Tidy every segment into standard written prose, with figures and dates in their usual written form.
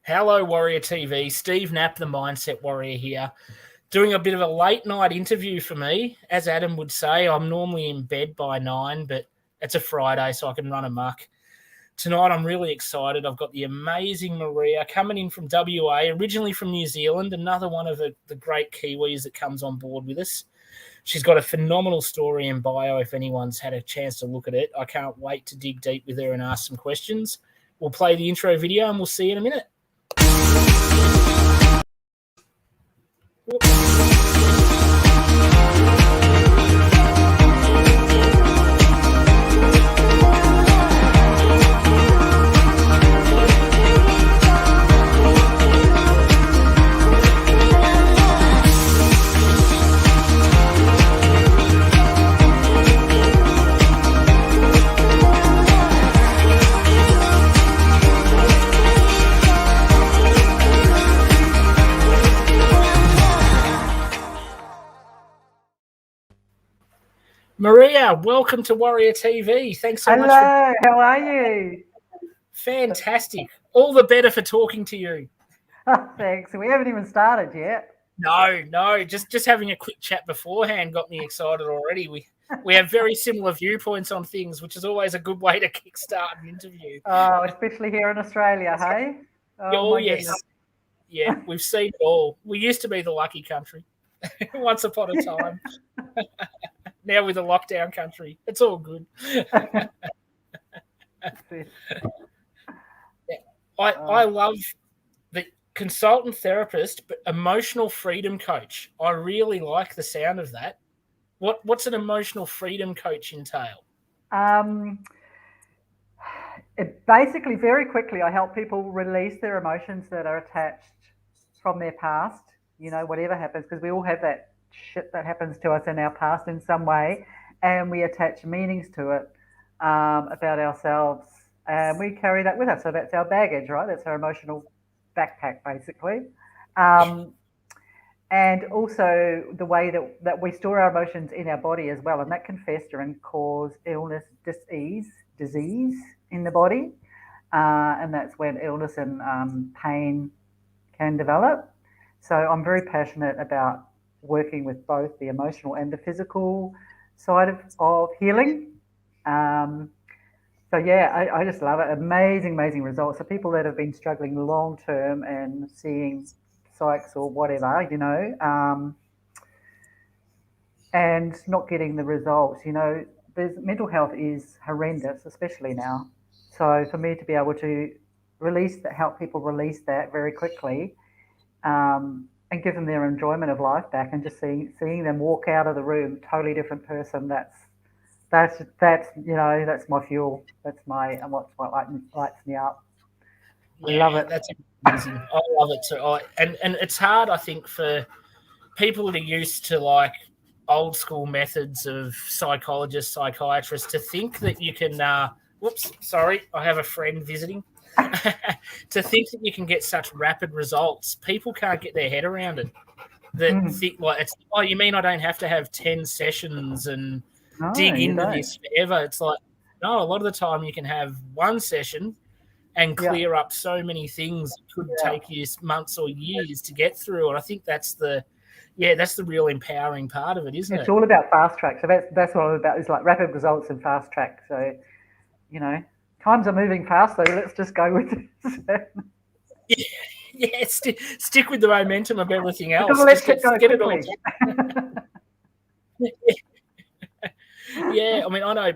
Hello, Warrior TV. Steve Knapp, the Mindset Warrior here, doing a bit of a late night interview for me. As Adam would say, I'm normally in bed by 9, but it's a Friday, so I can run amok. Tonight, I'm really excited. I've got the amazing Maria coming in from WA, originally from New Zealand, another one of the great Kiwis that comes on board with us. She's got a phenomenal story and bio if anyone's had a chance to look at it. I can't wait to dig deep with her and ask some questions. We'll play the intro video and we'll see you in a minute. Maria, welcome to Warrior TV. Thanks so much. Hello, how are you? Fantastic. All the better for talking to you. Thanks. We haven't even started yet. No. Just having a quick chat beforehand got me excited already. We have very similar viewpoints on things, which is always a good way to kickstart an interview. Oh, especially here in Australia, hey? Oh yes. Goodness. Yeah, we've seen it all. We used to be the lucky country once upon a time. Now we're the lockdown country. It's all good. I love the consultant therapist, but emotional freedom coach. I really like the sound of that. What's an emotional freedom coach entail? Basically, very quickly, I help people release their emotions that are attached from their past, whatever happens, because we all have that shit that happens to us in our past in some way, and we attach meanings to it about ourselves, and we carry that with us. So that's our baggage, right? That's our emotional backpack, basically. And also the way that we store our emotions in our body as well, and that can fester and cause illness, disease in the body, and that's when illness and pain can develop. So I'm very passionate about working with both the emotional and the physical side of healing. So yeah, I just love it. Amazing results. So people that have been struggling long term and seeing psychs or whatever, and not getting the results, mental health is horrendous, especially now. So for me to be able to help people release that very quickly, and give them their enjoyment of life back, and just seeing them walk out of the room totally different person. That's my fuel. That's what lights me up. I love it. That's amazing. I love it too. And it's hard, I think, for people that are used to like old school methods of psychologists, psychiatrists, to think that you can. Sorry, I have a friend visiting. To think that you can get such rapid results, people can't get their head around it. You mean I don't have to have 10 sessions and dig into this forever? It's like, no, a lot of the time you can have one session and clear up so many things that could take you months or years to get through. And I think that's the real empowering part of it, isn't it? It's all about fast track. So that's what I'm about, is like rapid results and fast track. So, times are moving fast, so let's just go with it. Stick with the momentum of everything else. Let's get it all. Yeah, I mean, I know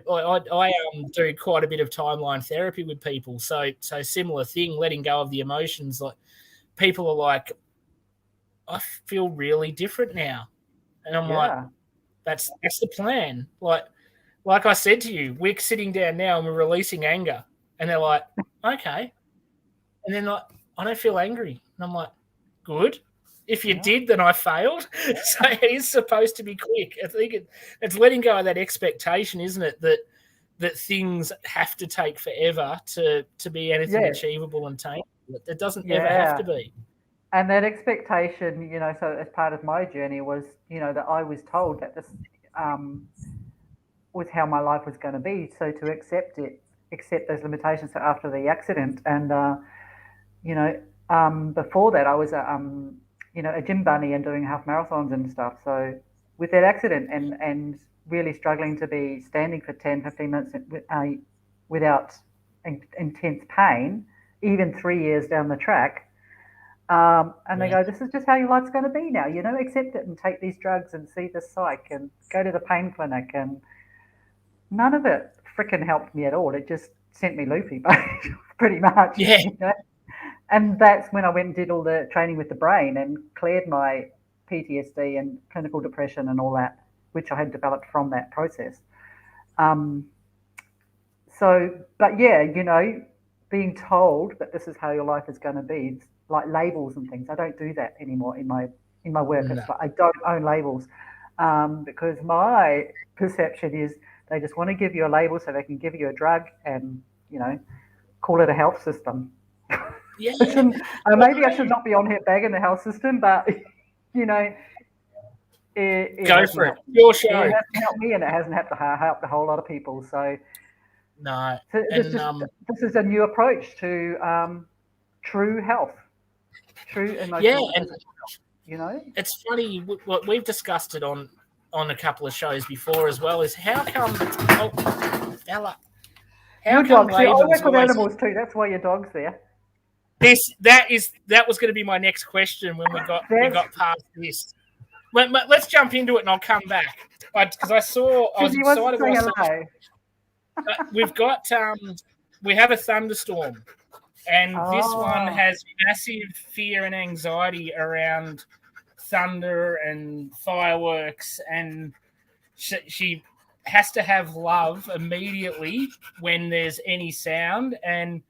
I do quite a bit of timeline therapy with people. So similar thing, letting go of the emotions. Like people are like, I feel really different now, and I'm like, that's the plan. Like I said to you, we're sitting down now and we're releasing anger. And they're like, okay. And then like, I don't feel angry. And I'm like, good. If you did, then I failed. So it is supposed to be quick. I think it's letting go of that expectation, isn't it? That things have to take forever to be anything achievable and tameable. It doesn't ever have to be. And that expectation, so as part of my journey was, that I was told that this was how my life was going to be. So to accept those limitations after the accident, and before that, I was a gym bunny and doing half marathons and stuff. So with that accident and really struggling to be standing for 10, 15 minutes without intense pain, even 3 years down the track. And they go, this is just how your life's going to be now, accept it and take these drugs and see the psych and go to the pain clinic. And none of it frickin' helped me at all. It just sent me loopy, pretty much. Yeah. And that's when I went and did all the training with the brain and cleared my PTSD and clinical depression and all that, which I had developed from that process. But yeah, being told that this is how your life is going to be, it's like labels and things. I don't do that anymore in my work. No. It's like I don't own labels because my perception is they just want to give you a label so they can give you a drug and call it a health system. Yeah. Maybe I should not be on here bagging the health system, but it go for it. Your show. It hasn't helped me, and it hasn't helped a whole lot of people. So no, this is a new approach to true health, true emotional. Yeah, and it's funny. What we've discussed it on a couple of shows before as well is how come. Oh, Ella. Your dogs. I work with animals too. That's why your dog's there. That was going to be my next question when we got past this. Let's jump into it and I'll come back because I was excited. We've got we have a thunderstorm, and this one has massive fear and anxiety around thunder and fireworks, and she has to have love immediately when there's any sound. And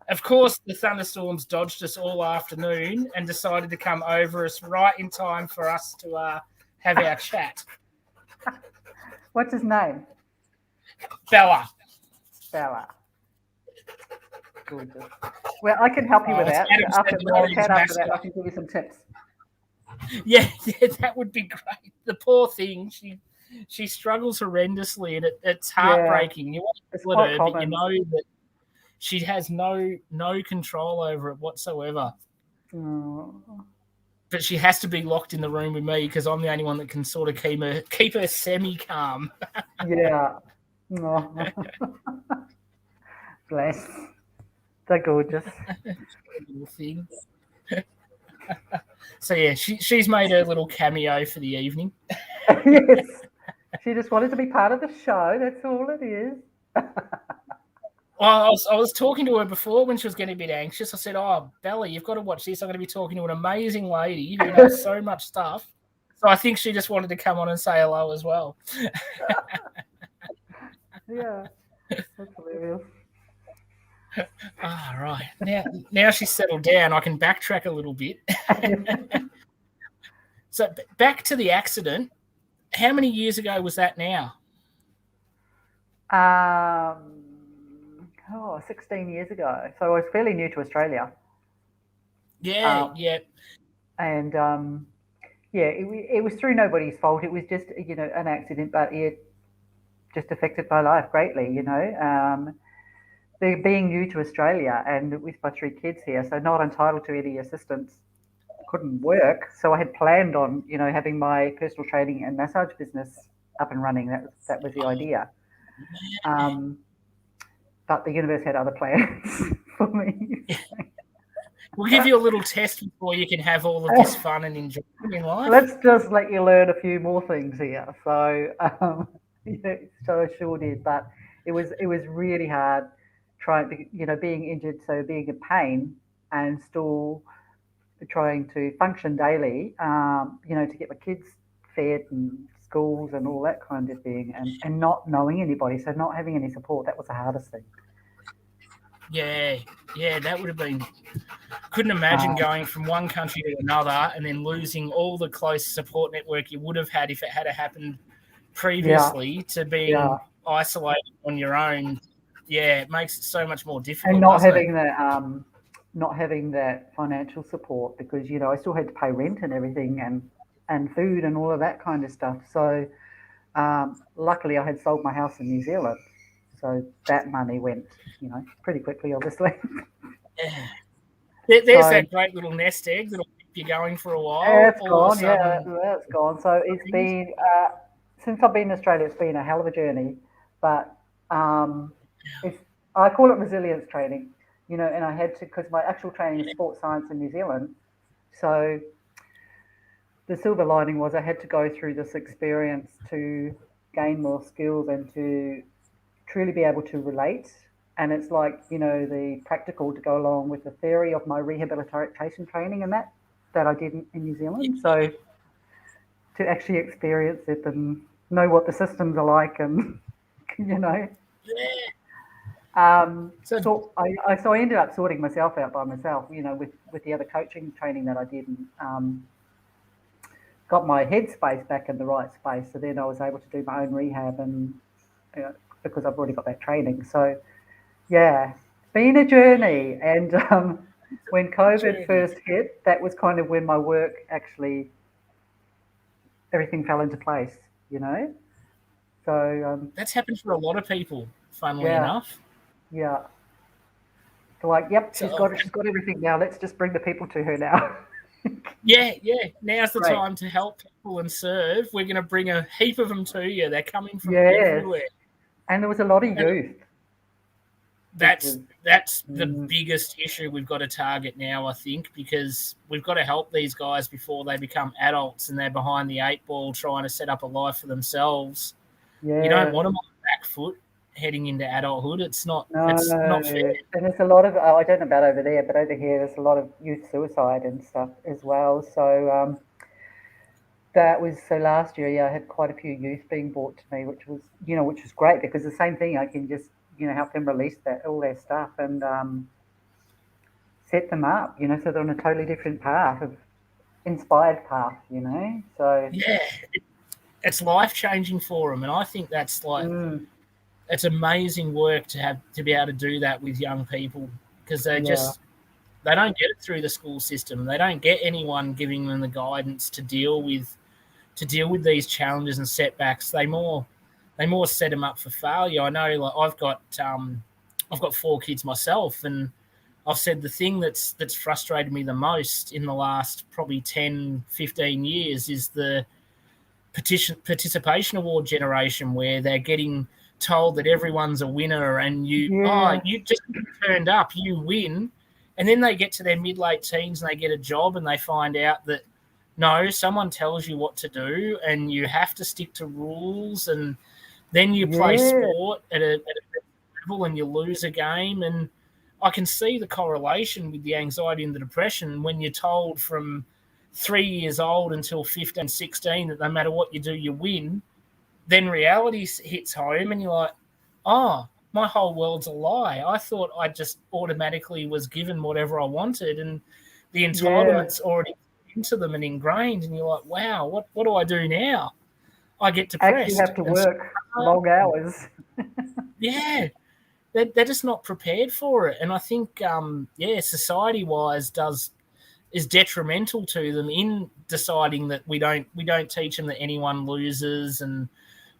of course the thunderstorms dodged us all afternoon and decided to come over us right in time for us to have our chat. What's his name? Bella. Gorgeous. Well, I can help you with that. After that, I can give you some tips. Yeah, that would be great. The poor thing, she struggles horrendously, and it's heartbreaking. You want to split her, but you know that she has no control over it whatsoever. Oh. But she has to be locked in the room with me because I'm the only one that can sort of keep her semi-calm. Yeah. Oh. Bless. They're gorgeous. Little thing. So yeah, she's made her little cameo for the evening. Yes. She just wanted to be part of the show. That's all it is. Well, I was talking to her before when she was getting a bit anxious. I said, "Oh, Bella, you've got to watch this. I'm going to be talking to an amazing lady who knows so much stuff." So I think she just wanted to come on and say hello as well. Yeah, that's hilarious. Ah, right. Now she's settled down, I can backtrack a little bit. So back to the accident. How many years ago was that now? 16 years ago. So I was fairly new to Australia. Yeah. And it was through nobody's fault. It was just an accident, but it just affected my life greatly. Being new to Australia and with my 3 kids here, so not entitled to any assistance, couldn't work. So I had planned on having my personal training and massage business up and running. That was the idea. But the universe had other plans for me. We'll give you a little test before you can have all of this fun and enjoyment in life. Let's just let you learn a few more things here. So, so I sure did. But it was really hard trying to, being injured, so being in pain and still trying to function daily, to get my kids fed and schools and all that kind of thing, and not knowing anybody, so not having any support, that was the hardest thing. Yeah, that would have been. Couldn't imagine going from one country to another and then losing all the close support network you would have had if it had happened previously to being isolated on your own. Yeah, it makes it so much more difficult. And not having that financial support because I still had to pay rent and everything and food and all of that kind of stuff. So luckily I had sold my house in New Zealand. So that money went, pretty quickly, obviously. There's So that great little nest egg that'll keep you going for a while. it's All of a gone. Yeah, sudden, it's gone. So it's been since I've been in Australia, it's been a hell of a journey. But um, it's I call it resilience training. And I had to, because my actual training is sports science in New Zealand. So the silver lining was I had to go through this experience to gain more skills and to truly be able to relate. And it's like, the practical to go along with the theory of my rehabilitation training and that I did in New Zealand. So to actually experience it and know what the systems are like and, you know. yeah. So So I ended up sorting myself out by myself, with the other coaching training that I did, and got my headspace back in the right space. So then I was able to do my own rehab, and because I've already got that training. So yeah, it's been a journey. And when COVID journey. first hit, that was kind of when my work actually everything fell into place. You know. So That's happened for a lot of people, funnily yeah, enough. yeah. So like, yep, she's So, got she's got everything now. Let's just bring the people to her now. yeah. Now's the Great. time to help people and serve. We're going to bring a heap of them to you. They're coming from Yes. everywhere. And there was a lot of And youth, which that's was that's the biggest issue we've got to target now, I think, because we've got to help these guys before they become adults and they're behind the 8 ball trying to set up a life for themselves. You don't yeah. want them on the back foot heading into adulthood. It's not fair. No, and there's a lot of, I don't know about over there, but over here there's a lot of youth suicide and stuff as well. So so last year, yeah, I had quite a few youth being brought to me, which was great because the same thing, I can just, help them release all their stuff and set them up, so they're on a totally different path, of inspired path. So, Yeah, it's life changing for them, and I think that's mm, it's amazing work to be able to do that with young people because yeah, they don't get it through the school system. They don't get anyone giving them the guidance to deal with these challenges and setbacks. They more set them up for failure. I know, like I've got 4 kids myself, and I've said the thing that's frustrated me the most in the last probably 10, 15 years is the participation award generation, where they're getting told that everyone's a winner and yeah, you just turned up, you win, and then they get to their mid late teens and they get a job and they find out that no, someone tells you what to do and you have to stick to rules, and then you play yeah, sport at a level and you lose a game. And I can see the correlation with the anxiety and the depression when you're told from 3 years old until 15, 16 that no matter what you do, you win. Then reality hits home and you're like, oh, my whole world's a lie. I thought I just automatically was given whatever I wanted, and the yeah. entitlement's already into them and ingrained. And you're like, wow, what do I do now? I get Actually depressed. have to And so, work long hours. yeah, they're just not prepared for it. And I think, society wise is detrimental to them in deciding that we don't teach them that anyone loses. And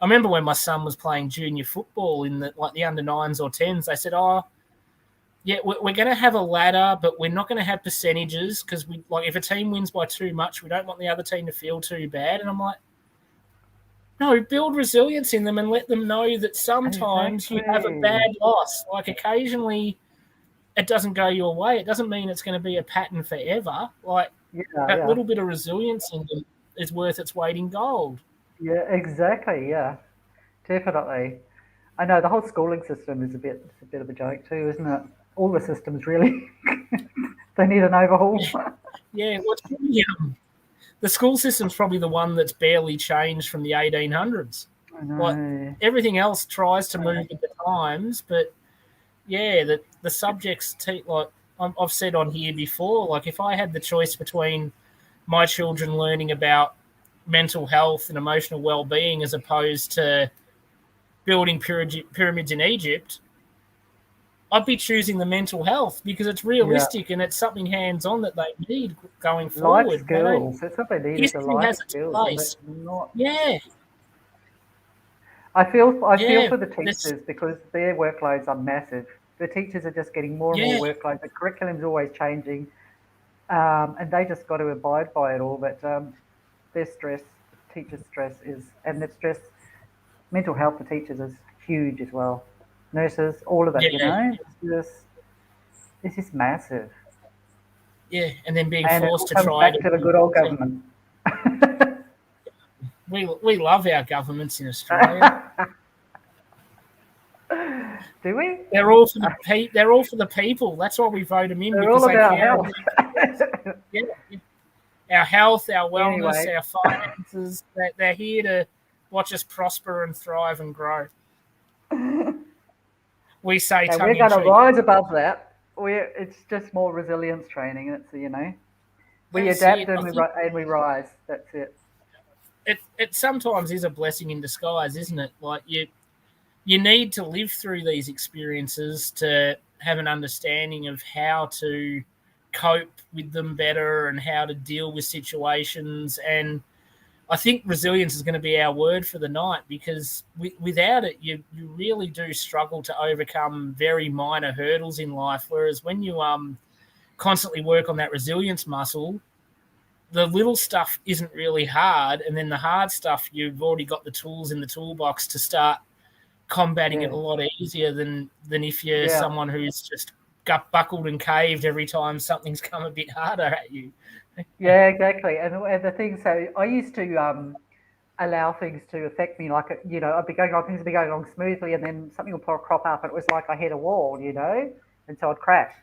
I remember when my son was playing junior football in the under 9s or 10s, they said, oh, yeah, we're going to have a ladder, but we're not going to have percentages because if a team wins by too much, we don't want the other team to feel too bad. And I'm like, no, build resilience in them and let them know that sometimes you have a bad Exactly. loss. Like occasionally it doesn't go your way. It doesn't mean it's going to be a pattern forever. Like Yeah, that yeah. little bit of resilience in them is worth its weight in gold. Yeah, exactly. Yeah, definitely. I know the whole schooling system it's a bit of a joke too, isn't it? All the systems really, they need an overhaul. Yeah, the school system's probably the one that's barely changed from the 1800s. I Like know. everything else tries to move with the times, but yeah, the subjects like I've said on here before, like if I had the choice between my children learning about mental health and emotional well-being as opposed to building pyramids in Egypt, I'd be choosing the mental health because it's Yeah, realistic and it's something hands-on that they need going life forward. They don't. skills. That's what they need is the History life has its skills, and place. that's not. Yeah, I feel yeah, for the this, teachers because their workloads are massive. The teachers are just getting more and more yeah, workload. The curriculum's always changing. and they just got to abide by it all. But their stress, teachers' stress and the stress, mental health for teachers is huge as well. Nurses, all of it, Yeah, it's just massive. yeah, and then being And it forced all to comes try back to the to. good old government. We love our governments in Australia. Do we? They're all for they're all for the people. That's why we vote them in, They're because all they about care health. about yeah, our health, our wellness, Anyway, our finances. They're here to watch us prosper and thrive and grow. We say and tongue we're in going to cheek. rise above that. It's just more resilience training. It's we That's adapt it. I and think we rise. That's it. it sometimes is a blessing in disguise, isn't it? Like you need to live through these experiences to have an understanding of how to cope with them better and how to deal with situations. And I think resilience is going to be our word for the night, because without it, you really do struggle to overcome very minor hurdles in life. Whereas when you constantly work on that resilience muscle, the little stuff isn't really hard, and then the hard stuff, you've already got the tools in the toolbox to start combating it Yeah. a lot easier than if you're Yeah. someone who's just gut buckled and caved every time something's come a bit harder at you. Yeah, exactly. And the thing, so I used to allow things to affect me, like, I'd be going on, things would be going along smoothly, and then something would crop up, and it was like I hit a wall, and so I'd crash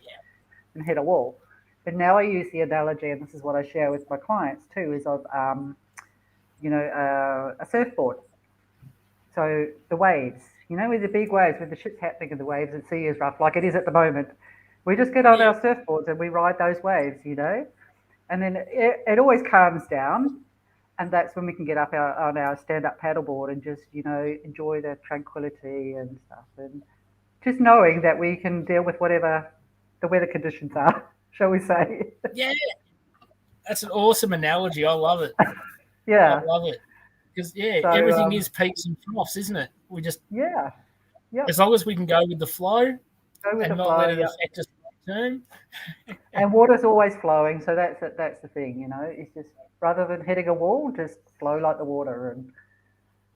and hit a wall. But now I use the analogy, and this is what I share with my clients too, is of, a surfboard. So the waves, with the big waves, with the shit's happening and the waves and sea is rough, like it is at the moment, we just get on Yeah, our surfboards and we ride those waves, and then it always calms down. And that's when we can get up on our stand-up paddleboard and just, enjoy the tranquility and stuff. And just knowing that we can deal with whatever the weather conditions are, shall we say. yeah, that's an awesome analogy. I love it. I Yeah. love it. Because So, everything is peaks and troughs, isn't it? We just, yeah. Yep. as long as we can go with the flow Go with and the not flow. let it Yep. affect us long term. And water's always flowing. So that's it. That's the thing, It's just rather than hitting a wall, just flow like the water. And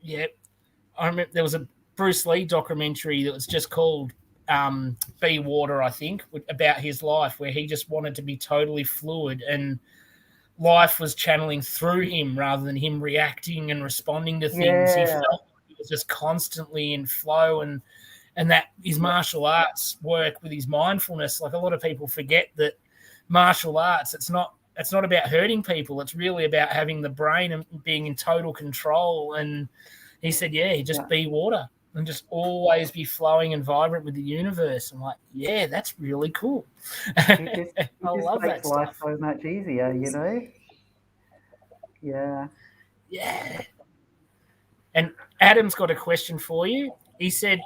Yeah, I remember there was a Bruce Lee documentary that was just called Be Water, I think, about his life, where he just wanted to be totally fluid and life was channeling through him rather than him reacting and responding to things. He yeah. felt like he was just constantly in flow, and that his martial arts work with his mindfulness. Like, a lot of people forget that martial arts, it's not about hurting people. It's really about having the brain and being in total control. And he said, just be water and just always be flowing and vibrant with the universe. I'm like, yeah, that's really cool. It I just love makes that life stuff. so much easier, Yeah. Yeah. And Adam's got a question for you. He said,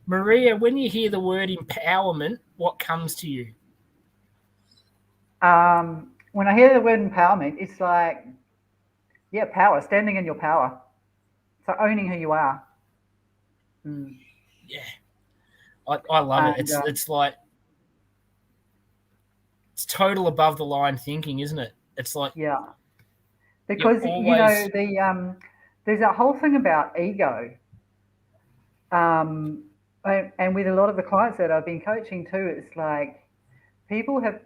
Maria, when you hear the word empowerment, what comes to you? When I hear the word empowerment, it's like, yeah, power, standing in your power. So owning who you are. Mm. Yeah. I love it. And It's like, it's total above the line thinking, isn't it? It's like, yeah, you're because always, there's that whole thing about ego, and with a lot of the clients that I've been coaching too, it's like people have,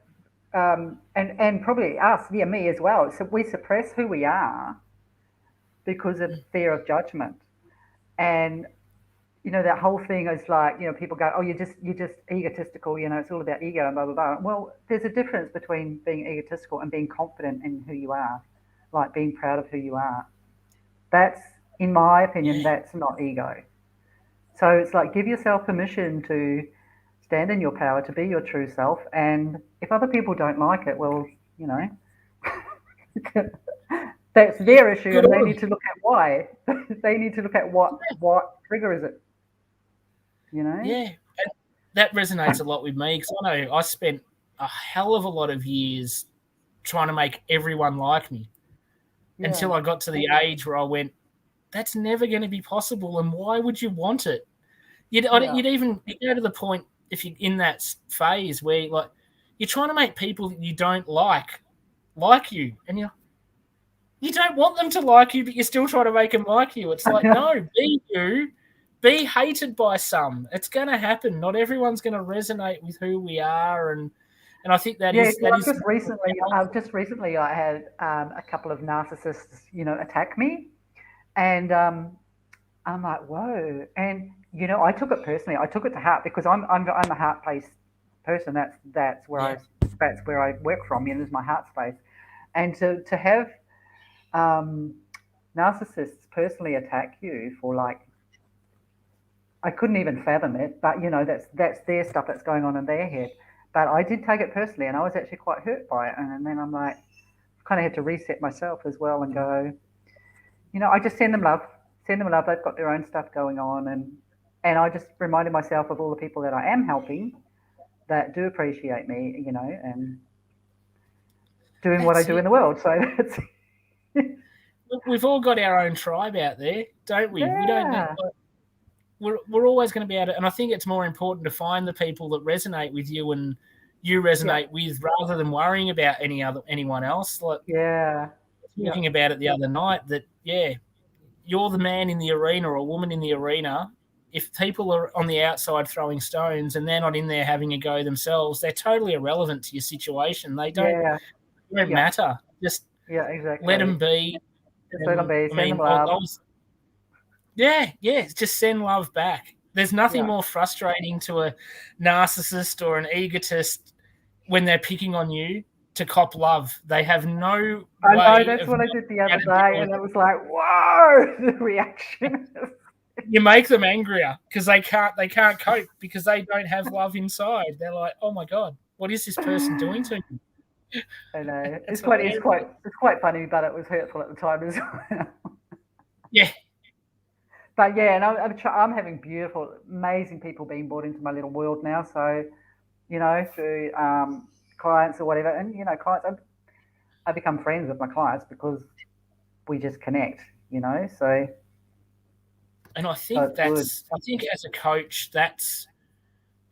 and probably us, yeah, me as well. So we suppress who we are because of fear of judgment, and that whole thing is like, people go, oh, you're just egotistical, it's all about ego and blah blah blah. Well, there's a difference between being egotistical and being confident in who you are, like being proud of who you are. That's, in my opinion, yeah, that's not ego. So it's like, give yourself permission to stand in your power, to be your true self. And if other people don't like it, well, you know, that's their issue, good and they on need to look at why. They need to look at what triggers it. Yeah, that resonates a lot with me, because I know I spent a hell of a lot of years trying to make everyone like me, Yeah, until I got to the age where I went, that's never going to be possible, and why would you want it? You'd yeah, even go to the point, if you're in that phase where, like, you're trying to make people that you don't like like you, and you don't want them to like you, but you're still trying to make them like you. It's like, no, be you. Be hated by some. It's going to happen. Not everyone's going to resonate with who we are, and I think that is Well, just recently I had a couple of narcissists, attack me, and I'm like, whoa, and I took it personally. I took it to heart because I'm a heart-based person. That's where I work from. It's my heart space, and to have narcissists personally attack you for like, I couldn't even fathom it, but that's their stuff that's going on in their head. But I did take it personally, and I was actually quite hurt by it. And then I'm like, kind of had to reset myself as well and go, I just send them love. Send them love. They've got their own stuff going on, and I just reminded myself of all the people that I am helping that do appreciate me, and doing what I do in the world. So that's. We've all got our own tribe out there, don't we? Yeah. We don't. We're always going to be able to, and I think it's more important to find the people that resonate with you and you resonate with, rather than worrying about anyone else. Like, talking about it the other night, that you're the man in the arena or woman in the arena. If people are on the outside throwing stones and they're not in there having a go themselves, they're totally irrelevant to your situation. They don't matter. Just exactly. let them be. Just let them be. Send them love. Just send love back. There's nothing more frustrating to a narcissist or an egotist when they're picking on you to cop love. They have no I know, that's what I did the other day, and it was like, whoa, the reaction. You make them angrier because they can't cope because they don't have love inside. They're like, oh my God, what is this person doing to me? I know. It's quite funny, but it was hurtful at the time as well. Yeah. But and I'm having beautiful, amazing people being brought into my little world now. So, through clients or whatever, and clients, I become friends with my clients because we just connect. So. And I think I think as a coach, that's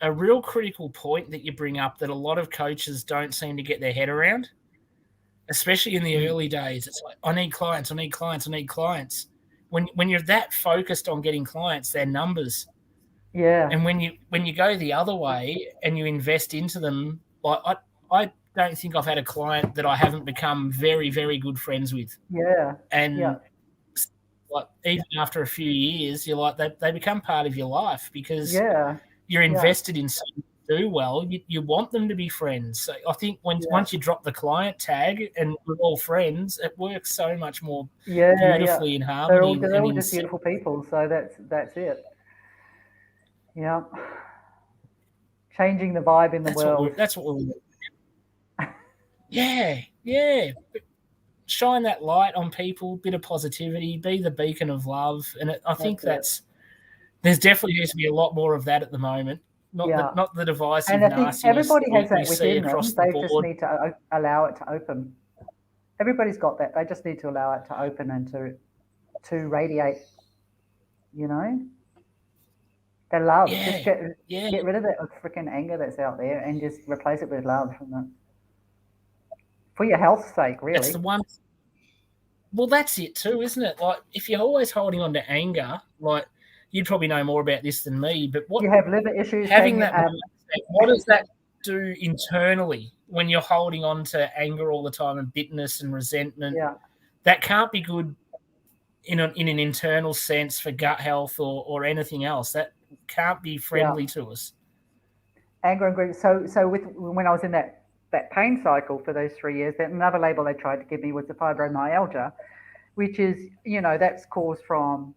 a real critical point that you bring up that a lot of coaches don't seem to get their head around, especially in the early days. It's like, I need clients. When you're that focused on getting clients, they're numbers. Yeah. And when you go the other way and you invest into them, like I don't think I've had a client that I haven't become very, very good friends with. Yeah. And like, even after a few years, you're like, they become part of your life because you're invested in something to do well. You want them to be friends. So I think once you drop the client tag and we're all friends, it works so much more beautifully in harmony. They're all just beautiful people. So that's it. Yeah. Changing the vibe in the world. That's what we're Yeah. Shine that light on people, bit of positivity, be the beacon of love. And I think there's definitely needs to be a lot more of that at the moment. Not the divisive nastiness. And I think everybody has that within them. They just need to allow it to open. Everybody's got that. They just need to allow it to open and to radiate, their love. Just get rid of that freaking anger that's out there and just replace it with love. For your health's sake, really. That's the one. Well, that's it too, isn't it? Like, if you're always holding on to anger, like, you'd probably know more about this than me, but what you have liver issues. Having that, what does that do internally when you're holding on to anger all the time and bitterness and resentment? Yeah. That can't be good in an internal sense for gut health or anything else. That can't be friendly to us. Anger and grief. So when I was in that pain cycle for those 3 years, that another label they tried to give me was the fibromyalgia, which is, that's caused from,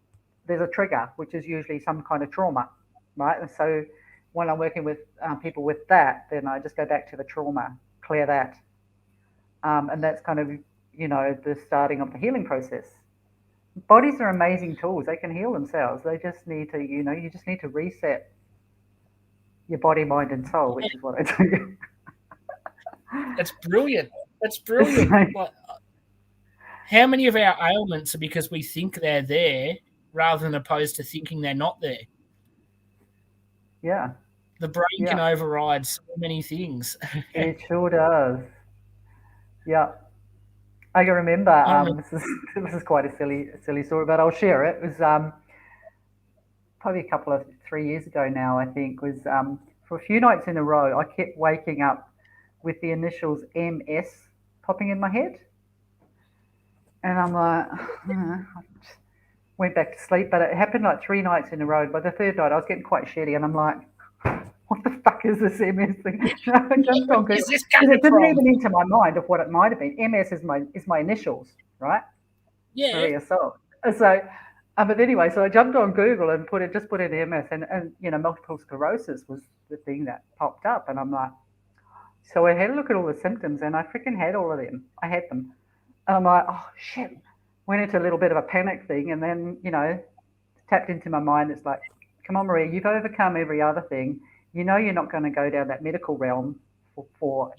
there's a trigger, which is usually some kind of trauma, right? And so when I'm working with people with that, then I just go back to the trauma, clear that. And that's kind of, the starting of the healing process. Bodies are amazing tools. They can heal themselves. They just need to, you just need to reset your body, mind, and soul, which is what I do. That's brilliant. Like, how many of our ailments are because we think they're there rather than opposed to thinking they're not there? Yeah. The brain can override so many things. It sure does. Yeah. I can remember. I remember. This is quite a silly story, but I'll share it. It was probably 3 years ago now. I think was for a few nights in a row. I kept waking up with the initials MS popping in my head, and I'm like, went back to sleep. But it happened like 3 nights in a row. By the third night, I was getting quite shitty, and I'm like, what the fuck is this MS thing? I jumped on Google. Where's this Because coming it didn't from? even enter my mind of what it might have been. MS is my initials, right? Yeah. Maria Salt. So, but anyway, so I jumped on Google and put in MS, and multiple sclerosis was the thing that popped up, and I'm like, so I had a look at all the symptoms, and I freaking had all of them. I had them, and I'm like, oh shit. Went into a little bit of a panic thing, and then tapped into my mind. It's like, come on, Maria, you've overcome every other thing. You're not going to go down that medical realm for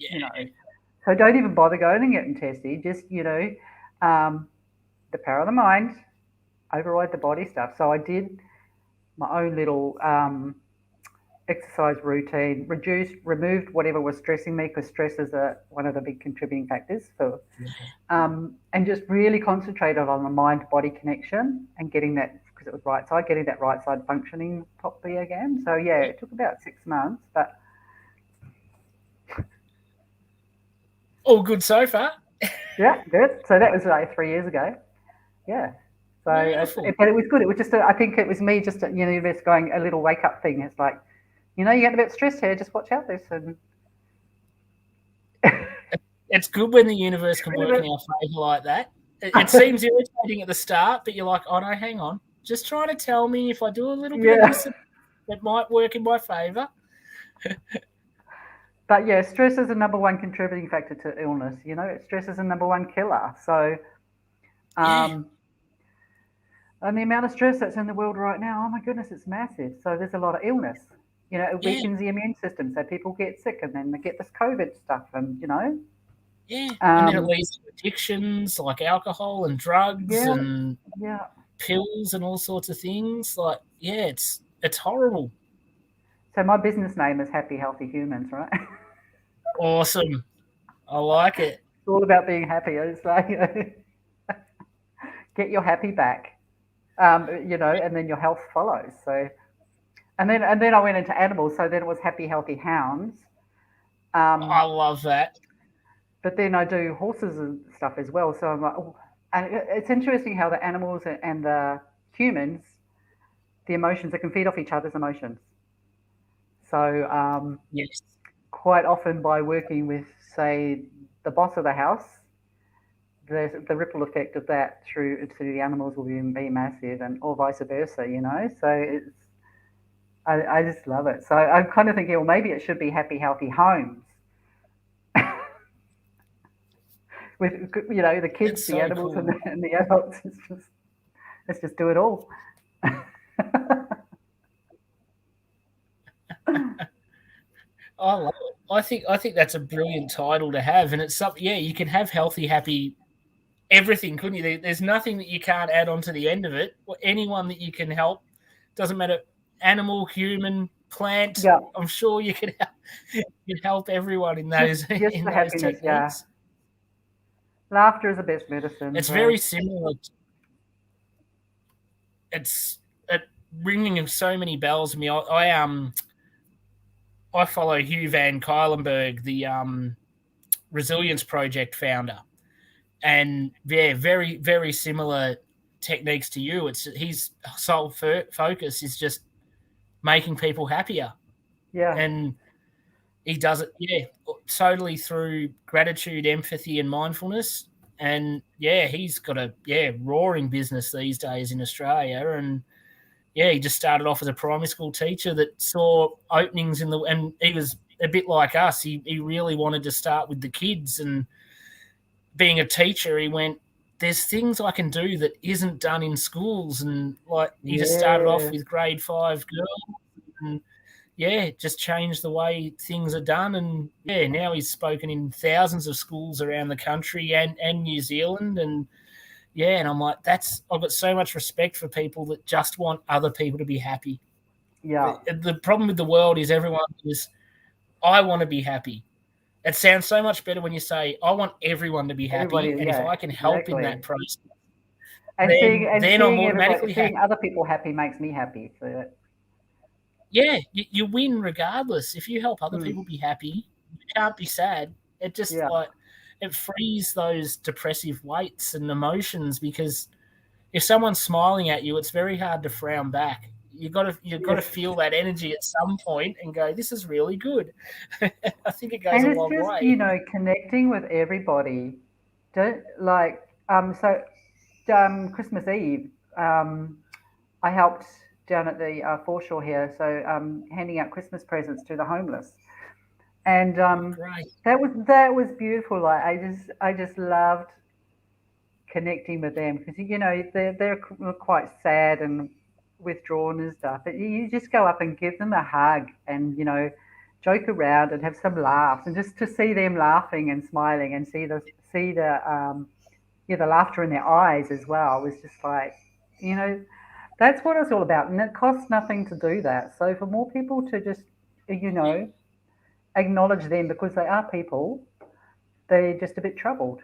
So don't even bother going and getting tested. Just the power of the mind, override the body stuff. So I did my own little exercise routine, removed whatever was stressing me, because stress is one of the big contributing factors for, and just really concentrated on the mind-body connection and getting that, because it was right side, getting that right side functioning properly again. So yeah, it took about 6 months, but all good so far. Yeah, good. So that was like 3 years ago. Yeah. So, but it was good. It was just, I think it was me just, just going a little wake up thing. It's like, you're getting a bit stressed here. Just watch out this. And it's good when the universe can work in our favour like that. It seems irritating at the start, but you're like, oh no, hang on. Just trying to tell me if I do a little bit of this, it might work in my favour. But yeah, stress is the number one contributing factor to illness. Stress is the number one killer. So, and the amount of stress that's in the world right now, oh my goodness, it's massive. So there's a lot of illness. It weakens the immune system, so people get sick, and then they get this COVID stuff, and Yeah, and then it leads to addictions like alcohol and drugs and pills and all sorts of things. Like, it's horrible. So my business name is Happy Healthy Humans, right? Awesome. I like it. It's all about being happy. It's like, get your happy back, and then your health follows. So, and then I went into animals. So then it was Happy Healthy Hounds. I love that. But then I do horses and stuff as well. So I'm like, oh. And it's interesting how the animals and the humans, the emotions, they can feed off each other's emotions. So yes, quite often by working with, say, the boss of the house, the ripple effect of that through to the animals will be massive, and or vice versa. So I just love it. So I'm kind of thinking, well, maybe it should be Happy Healthy Homes. With the kids, the animals, cool. and the adults. Let's just do it all. I love it. I think that's a brilliant title to have, and it's something. Yeah, you can have healthy, happy, everything, couldn't you? There's nothing that you can't add on to the end of it. Anyone that you can help, doesn't matter, animal, human, plant. Yeah. I'm sure you can help everyone in those just in for those happiness, techniques. Yeah. Laughter is the best medicine. It's very similar. It's ringing so many bells to me. I follow Hugh Van Cuylenberg, the Resilience Project founder, and very, very similar techniques to you. His sole focus is just making people happier. Yeah. And he does it, totally through gratitude, empathy, and mindfulness. And he's got a roaring business these days in Australia. And he just started off as a primary school teacher that saw openings and he was a bit like us. He really wanted to start with the kids, and being a teacher, he went, there's things I can do that isn't done in schools. And he just started off with grade 5 girls, and just changed the way things are done. And now he's spoken in thousands of schools around the country and New Zealand. And and I'm like, I've got so much respect for people that just want other people to be happy. Yeah. The problem with the world is everyone is, I want to be happy. it sounds so much better when you say, I want everyone to be happy. Everybody, and if I can help in that process, and then I'm automatically seeing happy. other people happy makes me happy. So yeah, you win regardless. If you help other people be happy, you can't be sad. It just it frees those depressive weights and emotions, because if someone's smiling at you, it's very hard to frown back. You've got to feel that energy at some point and go, this is really good. I think it goes and a it's long just way. connecting with everybody. Don't like Christmas Eve. I helped down at the foreshore here, so handing out Christmas presents to the homeless, and that was beautiful. Like I just loved connecting with them, because they're quite sad and withdrawn and stuff. But you just go up and give them a hug, and joke around and have some laughs, and just to see them laughing and smiling, and see the laughter in their eyes as well, was just like, that's what it's all about, and it costs nothing to do that. So for more people to just acknowledge them, because they are people, they're just a bit troubled.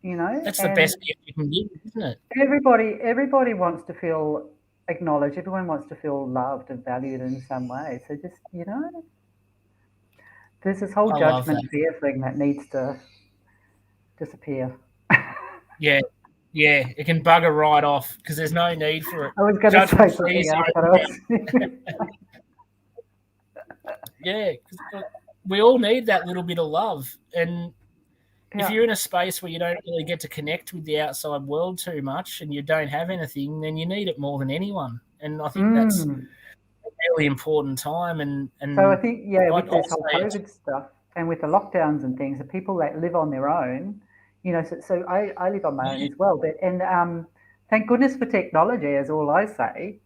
That's the And best gift you can give, isn't it? everybody wants to feel acknowledged. Everyone wants to feel loved and valued in some way. So just there's this whole judgment fear thing that needs to disappear. Yeah, it can bugger right off, because there's no need for it. I was going to say something else, but I was. Yeah, because we all need that little bit of love, and if you're in a space where you don't really get to connect with the outside world too much, and you don't have anything, then you need it more than anyone. And I think that's a really important time. And so I think, with this whole COVID stuff, and with the lockdowns and things, the people that live on their own, so I live on my own as well. But thank goodness for technology, is all I say.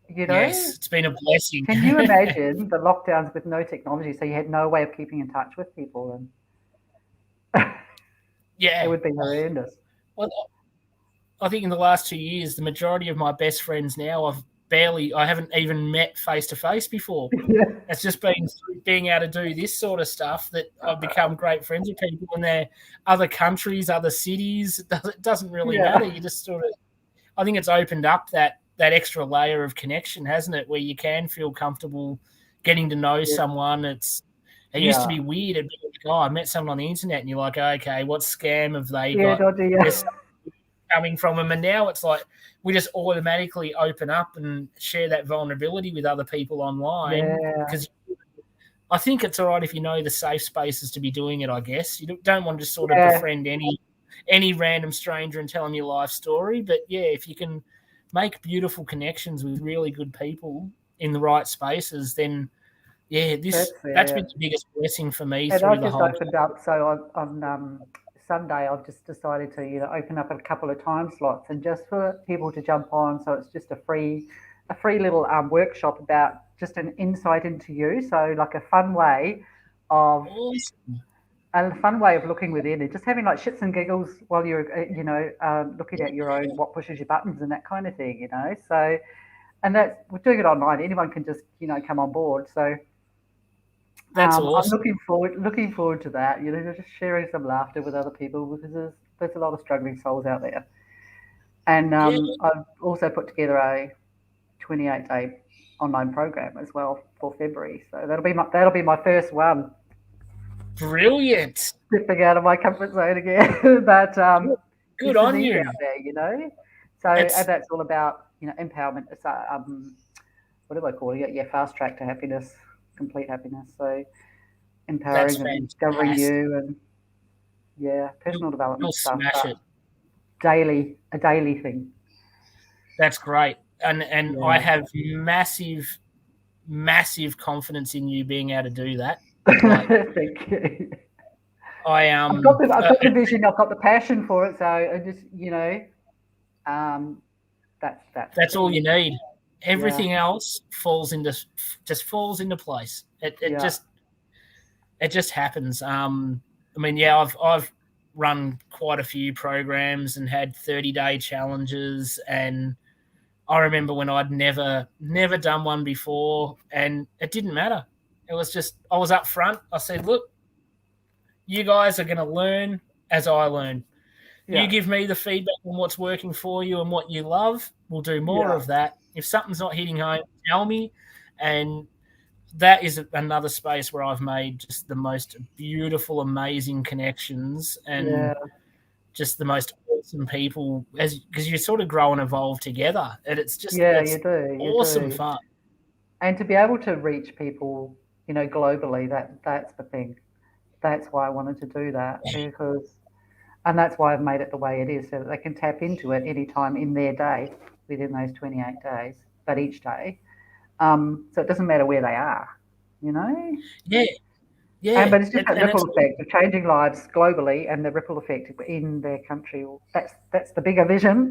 Yes, it's been a blessing. Can you imagine the lockdowns with no technology? So you had no way of keeping in touch with people, and it would be horrendous. Well, I think in the last 2 years, the majority of my best friends now, I haven't even met face to face before. It's just been being able to do this sort of stuff that I've become great friends with people, and they're other countries, other cities. It doesn't really matter. You just sort of, I think it's opened up that extra layer of connection, hasn't it? Where you can feel comfortable getting to know someone. It used to be weird. It'd be like, I met someone on the internet, and you're like, okay, what scam have they got? Coming from them? And now it's like we just automatically open up and share that vulnerability with other people online, because I think it's all right if you know the safe spaces to be doing it. I guess you don't want to just sort of befriend any random stranger and tell them your life story, but if you can make beautiful connections with really good people in the right spaces, then that's been the biggest blessing for me. And through I've the just whole opened up. So on Sunday, I've just decided to open up a couple of time slots, and just for people to jump on. So it's just a free little workshop about just an insight into you. So like a fun way of looking within, and just having like shits and giggles while you're looking at your own, what pushes your buttons and that kind of thing. So, and we're doing it online. Anyone can just come on board. So. That's awesome. I'm looking forward to that. Just sharing some laughter with other people, because there's a lot of struggling souls out there. And I've also put together a 28-day online program as well for February. So that'll be my first one. Brilliant. Stepping out of my comfort zone again, but good on you. Out there, So and that's all about empowerment. It's what do I call it? Yeah, fast track to happiness. Complete happiness. So empowering and discovering you, and personal development stuff. Smash it. A daily thing. That's great. And I have massive confidence in you being able to do that. Thank you. I've got the vision, I've got the passion for it, so I just that's all you need. Everything else falls into place. It just happens. I've run quite a few programs and had 30-day challenges, and I remember when I'd never done one before, and it didn't matter. It was just, I was up front. I said, look, You guys are going to learn as I learn. You Yeah. give me the feedback on what's working for you and what you love. We'll do more Yeah. of that. If something's not hitting home, tell me. And that is another space where I've made just the most beautiful, amazing connections and Yeah. just the most awesome people, because you sort of grow and evolve together, and Yeah, it's you do. You awesome do. fun. And to be able to reach people, globally, that's the thing. That's why I wanted to do that, and that's why I've made it the way it is, so that they can tap into it anytime in their day within those 28 days, but each day. So it doesn't matter where they are, you know. Yeah, And yeah, but it's just that and ripple it's effect of changing lives globally and the ripple effect in their country. That's the bigger vision.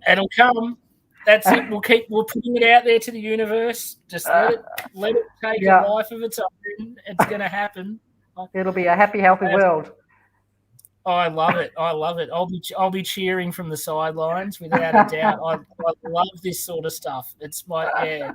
it'll come. That's it. We're putting it out there to the universe. Just let it take a Yeah, life of its own. It's going to happen. it'll be a happy, healthy world. I love it. I love it. I'll be cheering from the sidelines without a doubt. I love this sort of stuff. It's yeah.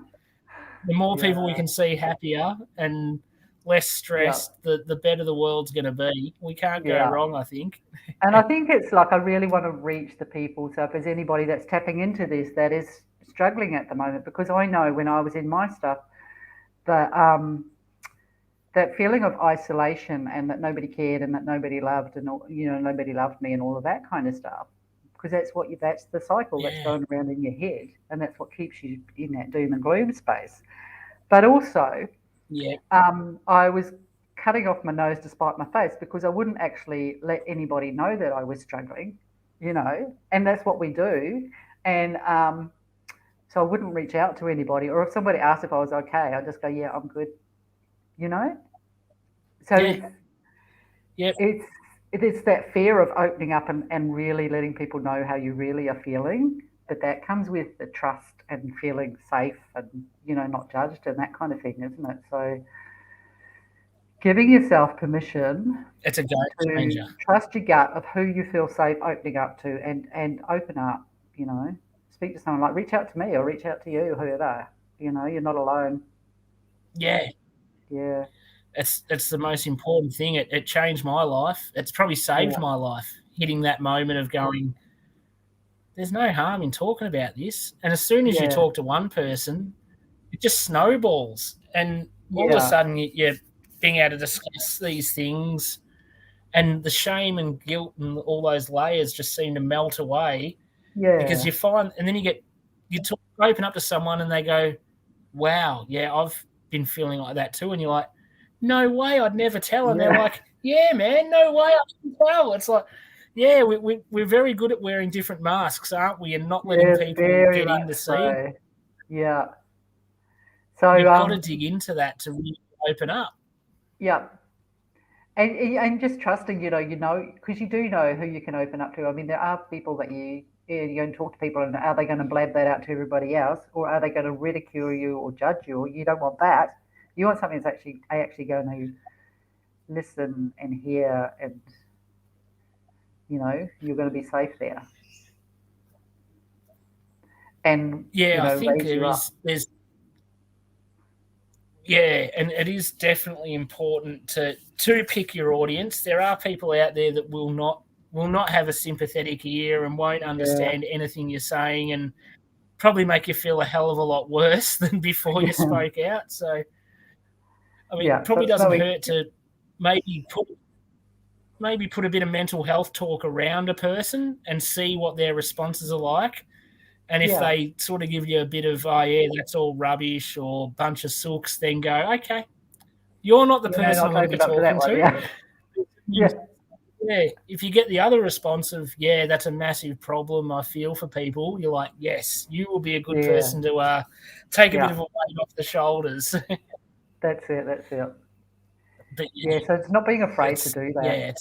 The more people we Yeah, can see happier and less yeah, stressed, the better the world's going to be. We can't go yeah. wrong, I think. And I think it's like I really want to reach the people. So if there's anybody that's tapping into this that is struggling at the moment, because I know when I was in my stuff, that that feeling of isolation and that nobody cared and that nobody loved and nobody loved me and all of that kind of stuff, because that's the cycle that's Yeah, going around in your head, and that's what keeps you in that doom and gloom space. But also, yeah, I was cutting off my nose to spite my face because I wouldn't actually let anybody know that I was struggling, and that's what we do. And so I wouldn't reach out to anybody, or if somebody asked if I was okay, I'd just go, yeah, I'm good, you know. So yeah, yep, it's that fear of opening up and really letting people know how you really are feeling, but that comes with the trust and feeling safe and not judged and that kind of thing, isn't it? So giving yourself permission it's a game to changer. trust your gut of who you feel safe opening up to, and open up, speak to someone, like reach out to me or reach out to you, whoever, you're not alone. Yeah, Yeah, it's the most important thing. It changed my life. It's probably saved yeah, my life. Hitting that moment of going, there's no harm in talking about this. And as soon as you yeah, talk to one person, it just snowballs, and all of a yeah, sudden you're being able to discuss these things, and the shame and guilt and all those layers just seem to melt away, because yeah, you find, and then open up to someone and they go, wow, yeah, I've been feeling like that too. And you're like, no way, I'd never tell. And they're yeah. like, yeah, man, no way, I can tell. It's like, yeah, we're very good at wearing different masks, aren't we? And not letting Yes, people very get in to much see. so. Yeah. So, You've got to dig into that to really open up. yeah, and just trusting, because you do know who you can open up to. I mean, there are people that you go and talk to people, and are they going to blab that out to everybody else, or are they going to ridicule you or judge you? You don't want that. You want something that's actually going to listen and hear, and you're going to be safe there, and Yeah, I think raise you up. there's yeah, and it is definitely important to pick your audience. There are people out there that will not have a sympathetic ear and won't Yeah, understand anything you're saying, and probably make you feel a hell of a lot worse than before you yeah, spoke out. So, I mean, it yeah. So probably it's doesn't knowing, hurt to maybe put a bit of mental health talk around a person and see what their responses are like. And if yeah, they sort of give you a bit of, oh, yeah, that's all rubbish or bunch of sooks, then go, okay, you're not the yeah, person I'm not going to be open up to that talking one. to. Yeah, yeah, Yeah, if you get the other response of, yeah, that's a massive problem, I feel for people, you're like, yes, you will be a good yeah, person to take a bit yeah. of a weight off the shoulders. That's it. That's it. But Yeah, so it's not being afraid to do that. yeah,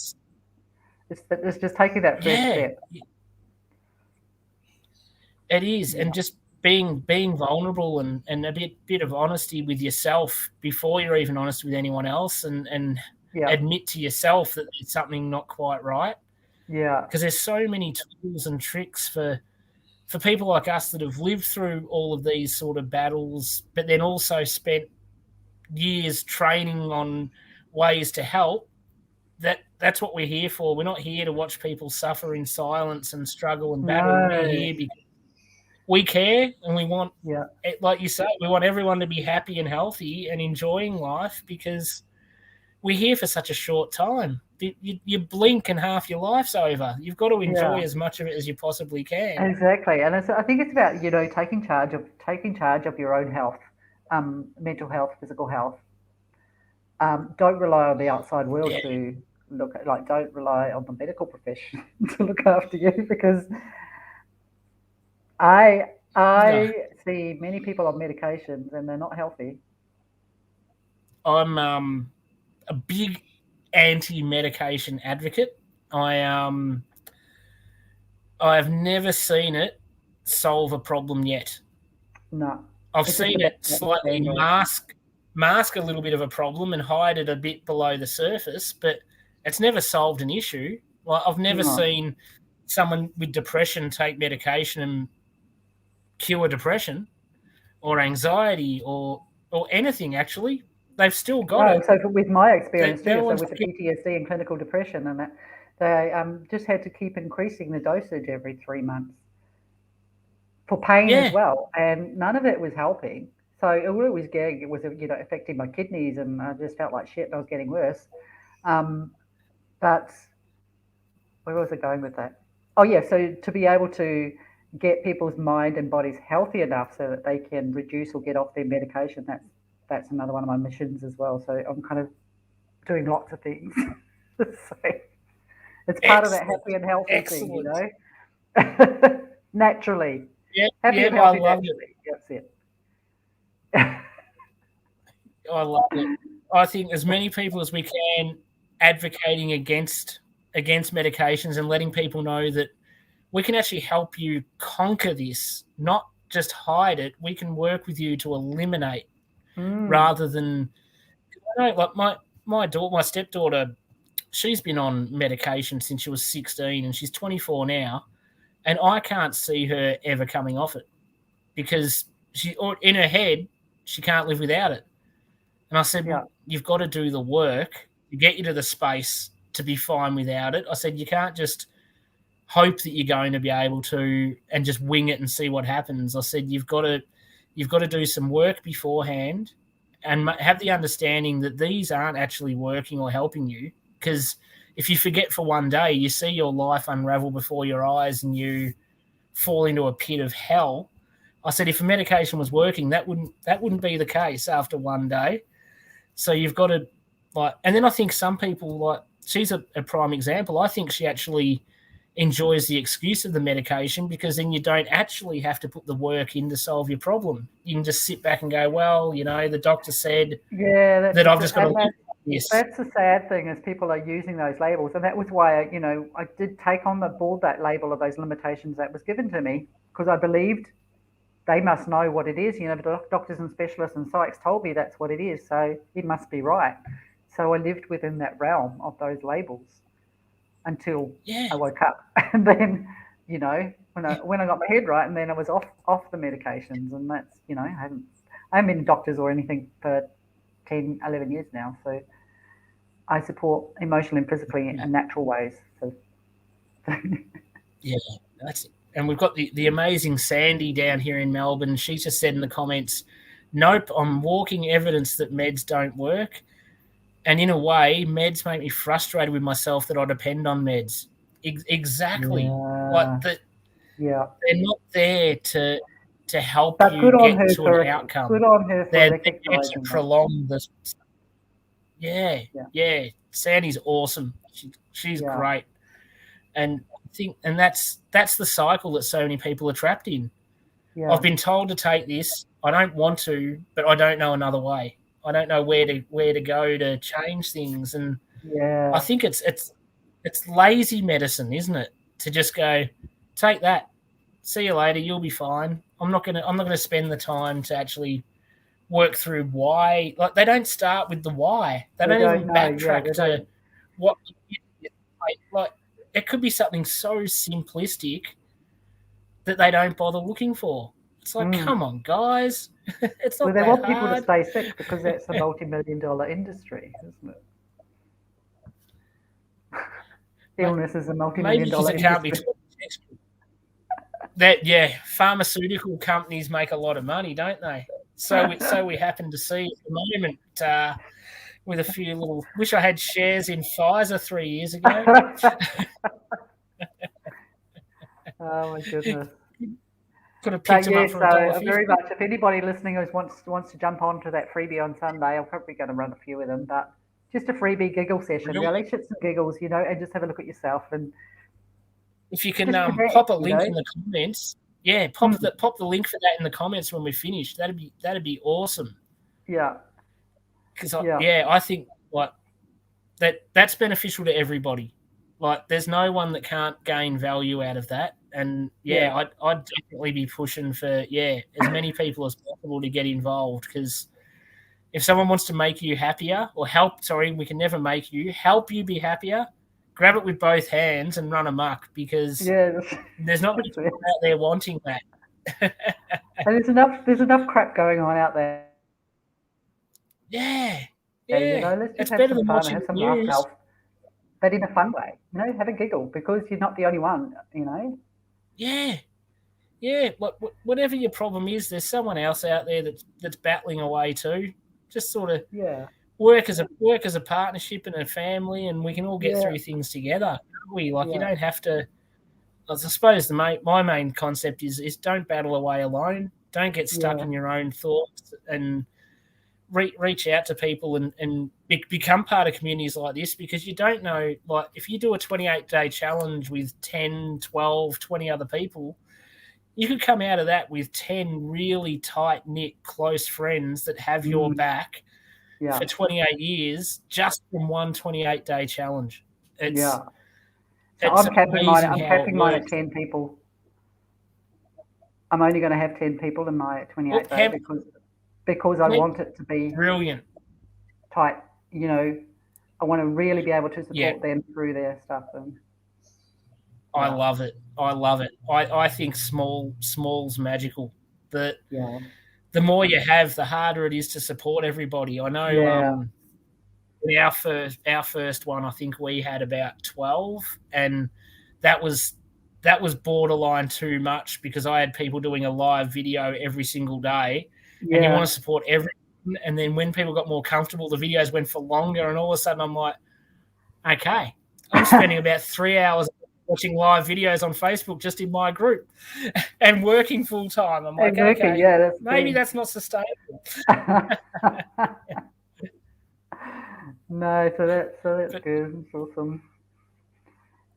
It's just taking that first yeah, step. it is, and Yeah, just being vulnerable and a bit of honesty with yourself before you're even honest with anyone else, and yeah, admit to yourself that it's something not quite right, yeah, because there's so many tools and tricks for people like us that have lived through all of these sort of battles, but then also spent years training on ways to help. that's what we're here for. We're not here to watch people suffer in silence and struggle and battle. No. We're here because we care and we want, Yeah. like you say, we want everyone to be happy and healthy and enjoying life because we're here for such a short time. You blink and half your life's over. You've got to enjoy Yeah. as much of it as you possibly can. Exactly, and I think it's about taking charge of your own health, mental health, physical health. Don't rely on the outside world Yeah, to look at, like, don't rely on the medical profession to look after you, because I no, I see many people on medications and they're not healthy. I'm a big anti-medication advocate. I I've never seen it solve a problem yet. No, I've it's just seen about it slightly understanding. mask a little bit of a problem and hide it a bit below the surface, but it's never solved an issue. Like, I've never No. seen someone with depression take medication and cure depression or anxiety or anything. Actually, they've still got No, it. so with my experience too, No so one's with the PTSD and clinical depression and that, they just had to keep increasing the dosage every 3 months for pain as yeah. well, and none of it was helping. So all it was getting, it was affecting my kidneys, and I just felt like shit, and I was getting worse. Um, but where was I going with that? Oh yeah, so to be able to get people's mind and bodies healthy enough so that they can reduce or get off their medication, that's another one of my missions as well. So I'm kind of doing lots of things. So it's part of that Excellent, happy and healthy thing, excellent. Naturally. Yeah, Happy yeah. and I healthy love it. naturally. That's it. I love it. I think as many people as we can advocating against medications and letting people know that we can actually help you conquer this, not just hide it. We can work with you to eliminate Mm, rather than, like my stepdaughter, she's been on medication since she was 16 and she's 24 now, and I can't see her ever coming off it because she, or in her head, she can't live without it. And I said, yeah. well, you've got to do the work to get you to the space to be fine without it. I said, you can't just hope that you're going to be able to and just wing it and see what happens. I said, you've got to do some work beforehand and have the understanding that these aren't actually working or helping you. Because if you forget for one day, you see your life unravel before your eyes and you fall into a pit of hell. I said, if a medication was working, that wouldn't be the case after one day. So you've got to, like, and then I think some people, like, she's a prime example. I think she actually enjoys the excuse of the medication because then you don't actually have to put the work in to solve your problem. You can just sit back and go, well, the doctor said Yeah, that I've just got to live and with this. that's the sad thing, is people are using those labels, and that was why I did take on the board that label of those limitations that was given to me, because I believed they must know what it is. The doctors and specialists and psychs told me that's what it is, so it must be right. So I lived within that realm of those labels until Yeah, I woke up, and then when I got my head right, and then I was off the medications, and that's I haven't been to doctors or anything for 10, 11 years now, so I support emotionally and physically in natural ways. So yeah, that's it. And we've got the amazing Sandy down here in Melbourne. She just said in the comments, nope, I'm walking evidence that meds don't work. And in a way, meds make me frustrated with myself that I depend on meds. Exactly. Like yeah, that, yeah. they're not there to help But you get to an good outcome. on her for They're there to recognizing that. prolong the. Yeah, Yeah, yeah. Sandy's awesome. She's yeah, great, and that's the cycle that so many people are trapped in. I've yeah, been told to take this. I don't want to, but I don't know another way. I don't know where to go to change things, and I yeah. think it's lazy medicine, isn't it? To just go, take that, see you later, you'll be fine. I'm not gonna spend the time to actually work through why. Like, they don't start with the why. They They don't don't even know. Yeah, backtrack they to don't. what. Like, it could be something so simplistic that they don't bother looking for. It's like, Mm. come on, guys, it's Well, not they that want people to hard. stay sick because that's a multi-million-dollar industry, isn't it? Illness is a maybe multi-million because dollar it can't be industry. that pharmaceutical companies make a lot of money, don't they? So we happen to see at the moment with a few little. Wish I had shares in Pfizer 3 years ago. Oh my goodness. Could have picked them up for so $1.50. very much. If anybody listening wants to jump onto that freebie on Sunday, I'm probably going to run a few of them, but just a freebie giggle session, Really? really shits and giggles, and just have a look at yourself and If you can just connect, pop a link in the comments, pop the link for that in the comments when we finish. That'd be awesome. Yeah. Because I think like that's beneficial to everybody. Like, there's no one that can't gain value out of that. And I'd definitely be pushing for as many people as possible to get involved, because if someone wants to make you happier or we can never make you, help you be happier, grab it with both hands and run amok, because there's not many people out there wanting that. And there's enough crap going on out there. Yeah. Let's just have some fun and have some laugh, but in a fun way. Have a giggle, because you're not the only one. Yeah. Whatever your problem is, there's someone else out there that's battling away too. Just sort of work as a partnership and a family, and we can all get through things together. You don't have to. I suppose my main concept is don't battle away alone. Don't get stuck in your own thoughts, and reach out to people and become part of communities like this, because you don't know, like, if you do a 28-day challenge with 10, 12, 20 other people, you could come out of that with 10 really tight-knit, close friends that have your back for 28 years just from one 28-day challenge. So I'm capping mine at 10 people. I'm only going to have 10 people in my 28-day because I want it to be brilliant, tight. I want to really be able to support them through their stuff. And I love it. I think small's magical. The more you have, the harder it is to support everybody. I know. Our first one, I think we had about 12, and that was borderline too much, because I had people doing a live video every single day, and you want to support everyone. And then when people got more comfortable, the videos went for longer, and all of a sudden I'm like, okay, I'm spending about 3 hours watching live videos on Facebook just in my group and working full time. I'm like, okay, maybe that's not sustainable. No, so that's good. It's awesome.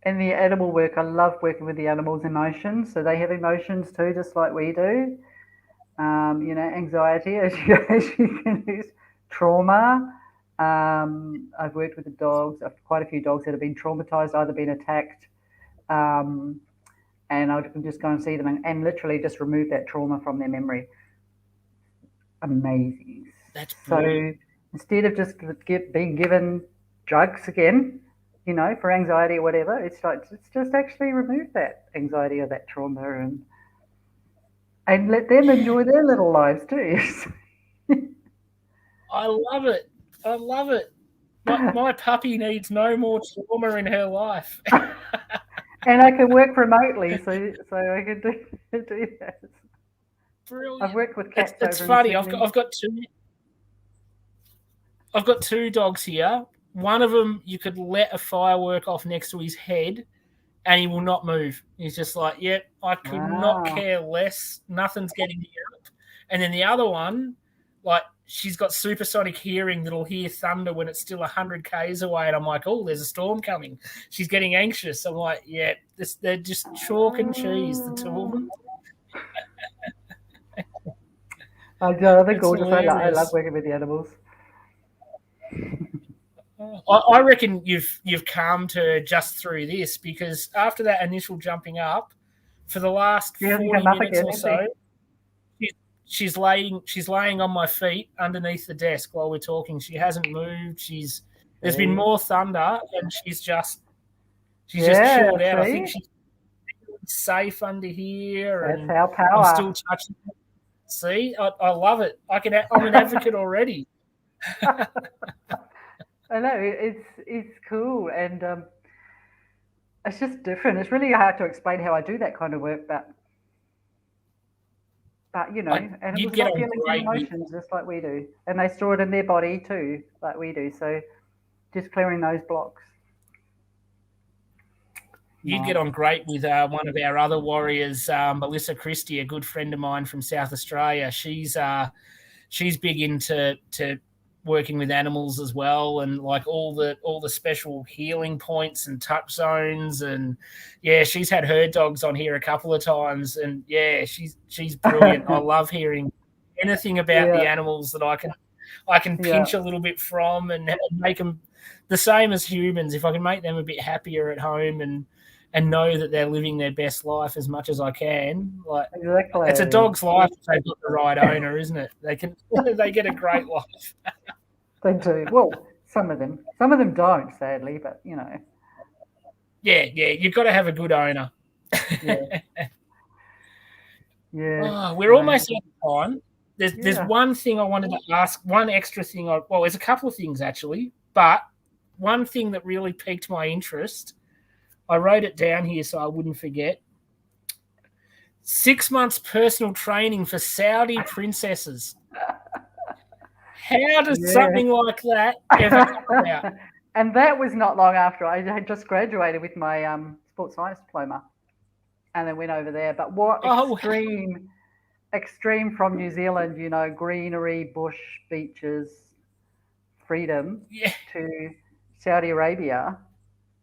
And the animal work, I love working with the animals' emotions. So they have emotions too, just like we do. Anxiety, as you can use, trauma. I've worked with the dogs. I've quite a few dogs that have been traumatized, either been attacked, and I can just go and see them and literally just remove that trauma from their memory. Amazing. That's brilliant. So instead of just being given drugs again, for anxiety or whatever, it's just actually remove that anxiety or that trauma and let them enjoy their little lives too. I love it. My puppy needs no more trauma in her life. And I can work remotely, so I can do that. Brilliant. I've worked with cats. It's funny. I've got two dogs here. One of them, you could let a firework off next to his head, and he will not move. He's just like, yep, I could not care less. Nothing's getting me up. And then the other one, like, she's got supersonic hearing that'll hear thunder when it's still 100 k's away. And I'm like, oh, there's a storm coming. She's getting anxious. I'm like, yeah, they're just chalk and cheese, the two of them. They're gorgeous. I love working with the animals. I reckon you've calmed her just through this, because after that initial jumping up, for the last 40 minutes or so, she's laying on my feet underneath the desk while we're talking. She hasn't moved. There's been more thunder, and she's just chilled out. I think she's safe under here. That's our power. I'm still touching her. See, I love it. I'm an advocate already. I know, it's cool, and it's just different. It's really hard to explain how I do that kind of work, but animals You'd have get got on feelings and great with emotions just like we do, and they store it in their body too, like we do. So just clearing those blocks. You'd get Nice. on great with one of our other warriors, Melissa Christie, a good friend of mine from South Australia. She's big into working with animals as well, and like all the special healing points and touch zones, and yeah, she's had her dogs on here a couple of times, and yeah, she's brilliant. I love hearing anything about Yeah, the animals that I can yeah, pinch a little bit from and make them the same as humans. If I can make them a bit happier at home and know that they're living their best life as much as I can, like it's a exactly. dog's life if they've got the right owner, isn't it? They can they get a great life. They do. Well, some of them don't, sadly, but Yeah, you've got to have a good owner. yeah, yeah. Oh, we're So almost out of time. There's yeah. one thing I wanted to ask, one extra thing. Well, there's a couple of things actually, but one thing that really piqued my interest. I wrote it down here so I wouldn't forget. 6 months personal training for Saudi princesses. How does Yeah. something like that ever come about? And that was not long after I had just graduated with my sports science diploma, and then went over there. But what Oh, wow. extreme from New Zealand, greenery, bush, beaches, freedom, Yeah. to Saudi Arabia,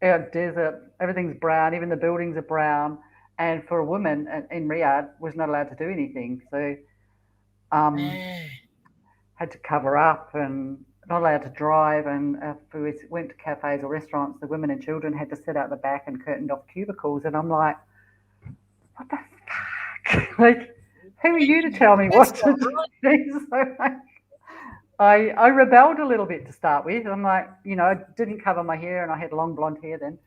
desert, everything's brown, even the buildings are brown. And for a woman in Riyadh, was not allowed to do anything. So um, Man. had to cover up and not allowed to drive. And if we went to cafes or restaurants, the women and children had to sit out the back and curtained off cubicles. And I'm like, what the fuck? Like, who are you to tell me That's what not to right. do? So I rebelled a little bit to start with. I'm like, I didn't cover my hair and I had long blonde hair then.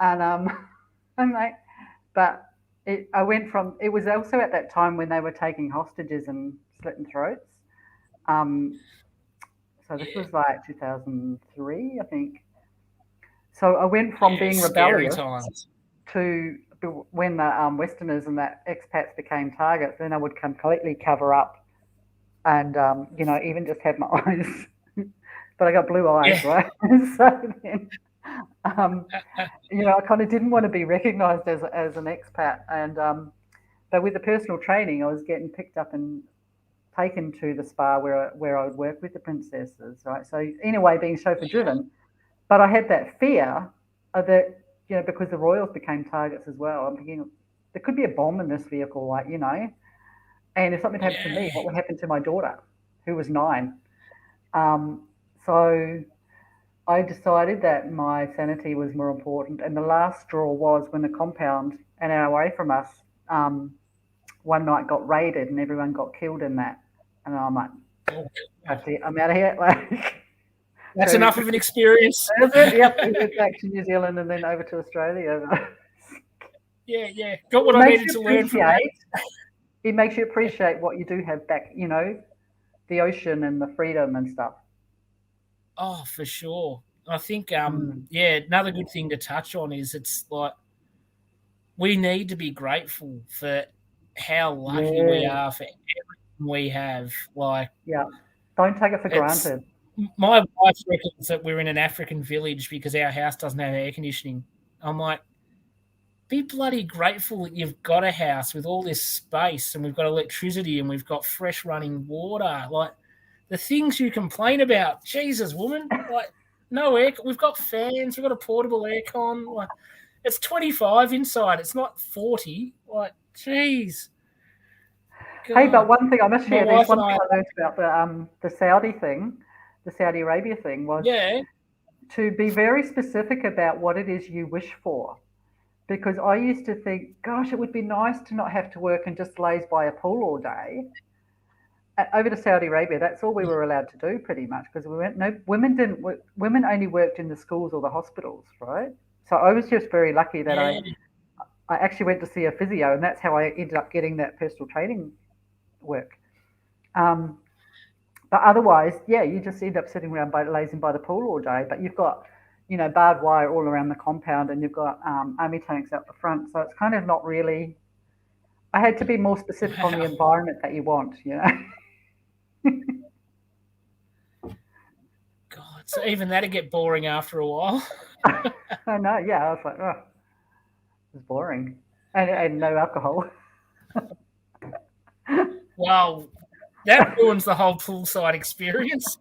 And I'm like, but I went from, it was also at that time when they were taking hostages and slitting throats. Um, so this Yeah. was like 2003, I think. So I went from Yeah. being Scary rebellious times. to when the Westerners and that expats became targets, then I would completely cover up and, even just have my eyes. But I got blue eyes, Yeah. right? So then, um, I kind of didn't want to be recognised as an expat. And but with the personal training, I was getting picked up and taken to the spa where I would work with the princesses, right? So in a way, being chauffeur driven, but I had that fear of that, because the royals became targets as well. I'm thinking there could be a bomb in this vehicle, and if something happened to me, Yeah. what would happen to my daughter, who was 9? So I decided that my sanity was more important, and the last straw was when the compound an hour away from us one night got raided and everyone got killed in that. And I'm like, Oh, that's it, I'm out of here. Like, that's so enough of an experience. that's it. Yep, we went back to New Zealand and then over to Australia. Yeah. Got what It I makes needed you to learn from that. appreciate. It makes you appreciate what you do have back. The ocean and the freedom and stuff. Oh, for sure. I think, Mm. yeah, another good thing to touch on is it's like we need to be grateful for how lucky we Yeah, are for everything we have. Like, yeah. Don't take it for it's granted. my wife reckons that we're in an African village because our house doesn't have air conditioning. I'm like, be bloody grateful that you've got a house with all this space and we've got electricity and we've got fresh running water. Like, the things you complain about, Jesus, woman, like, no air. We've got fans. We've got a portable aircon. Like, it's 25 inside. It's not 40. Like, jeez, Hey, but God. one thing I must My share, there's wife and one thing I, I learned about the Saudi thing, the Saudi Arabia thing, was yeah, to be very specific about what it is you wish for. Because I used to think, gosh, it would be nice to not have to work and just laze by a pool all day. Over to Saudi Arabia, that's all we were allowed to do pretty much because we went, no, women didn't work, women only worked in the schools or the hospitals, right? So I was just very lucky that yeah, I actually went to see a physio, and that's how I ended up getting that personal training work. Um, but otherwise, yeah, you just end up sitting around lazing by the pool all day. But you've got barbed wire all around the compound, and you've got army tanks out the front. So it's kind of not really. I had to be more specific on the Wow. environment that you want. God, so even that'd get boring after a while. I know. Yeah, I was like, oh, it's boring, and no alcohol. Well, that ruins the whole poolside experience.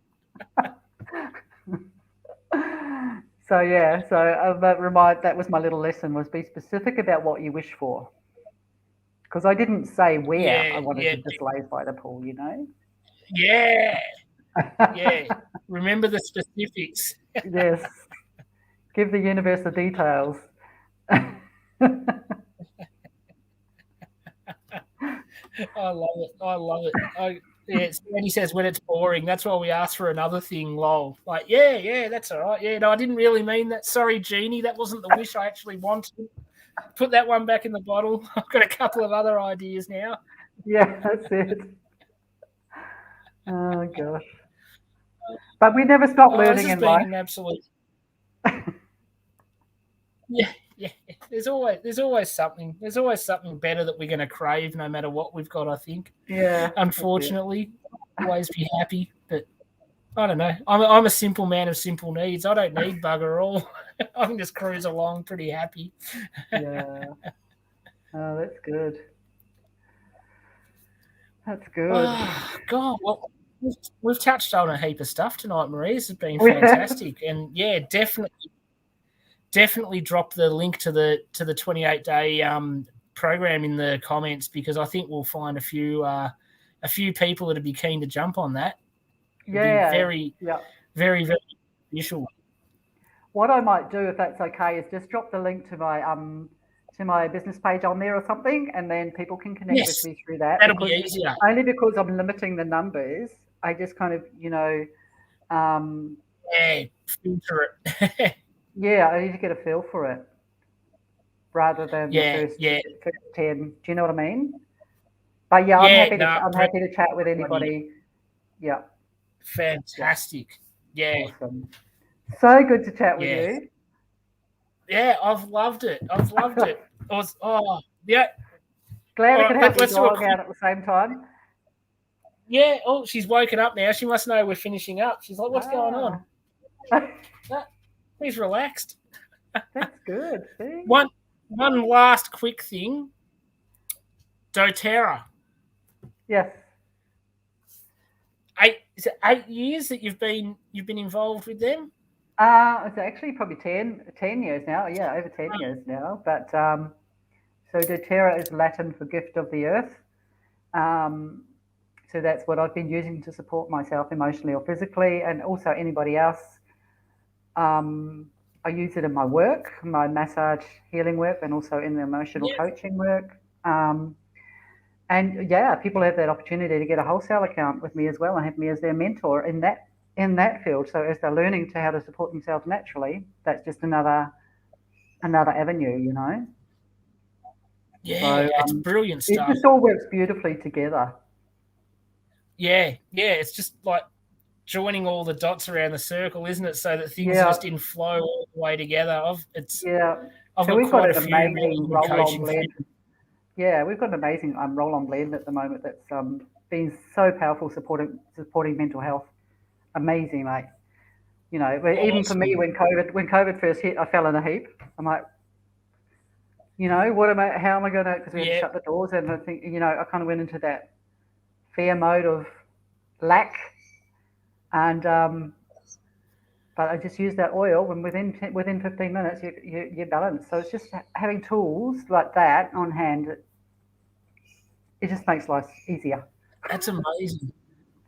So yeah, that was my little lesson, was be specific about what you wish for, because I didn't say where I Yeah, wanted yeah, to just laze by the pool. yeah, yeah. Remember the specifics. Yes, give the universe the details. I love it. I love it. Yeah, Sandy says when it's boring, that's why we ask for another thing, lol. Like, yeah, that's all right. Yeah, no, I didn't really mean that. Sorry, Jeannie, that wasn't the wish I actually wanted. Put that one back in the bottle. I've got a couple of other ideas now. Yeah, that's it. Oh gosh. But we never stop This learning has in been life. an absolute. Yeah. There's always something. There's always something better that we're going to crave, no matter what we've got. I think. Yeah. Unfortunately, always be happy, but I don't know. I'm a simple man of simple needs. I don't need bugger all. I can just cruise along pretty happy. Yeah. Oh, that's good. That's good. Oh, God. Well, we've touched on a heap of stuff tonight, Marie. This has been We have. fantastic. And yeah, definitely drop the link to the 28-day program in the comments, because I think we'll find a few people that'd be keen to jump on that. It'd be very, Yeah. very, very useful. What I might do, if that's okay, is just drop the link to my business page on there or something, and then people can connect with me through that. That'll be easier. Only because I'm limiting the numbers, I just kind of, filter it. Yeah, I need to get a feel for it rather than the first 10. Do you know what I mean? But yeah, I'm happy to chat with anybody. Yeah. Fantastic. Yeah. Awesome. So good to chat with you. Yeah, I've loved it. Yeah. Glad we could have the dog out at the same time. Yeah. Oh, she's woken up now. She must know we're finishing up. She's like, what's going on? He's relaxed. That's good. See? One last quick thing. Doterra. Yes. Is it 8 years that you've been involved with them? It's actually probably 10 years now. Yeah, over 10 years now. But so Doterra is Latin for gift of the earth. So that's what I've been using to support myself emotionally or physically, and also anybody else. I use it in my work, my massage healing work, and also in the emotional coaching work. And yeah, people have that opportunity to get a wholesale account with me as well and have me as their mentor in that field. So as they're learning how to support themselves naturally, that's just another avenue, Yeah, so, it's brilliant stuff. It just all works beautifully together. Yeah, it's just like joining all the dots around the circle, isn't it? So that things just in flow all the way together. I've got quite a few really good coaching friends. Yeah, we've got an amazing roll-on blend at the moment that's been so powerful supporting mental health. Amazing, mate. Even for me, when COVID first hit, I fell in a heap. I'm like, how am I going to, because we had to shut the doors, and I think, I kind of went into that fear mode of lack, and but I just used that oil, and within 15 minutes you're balanced. So it's just having tools like that on hand. It just makes life easier. That's amazing.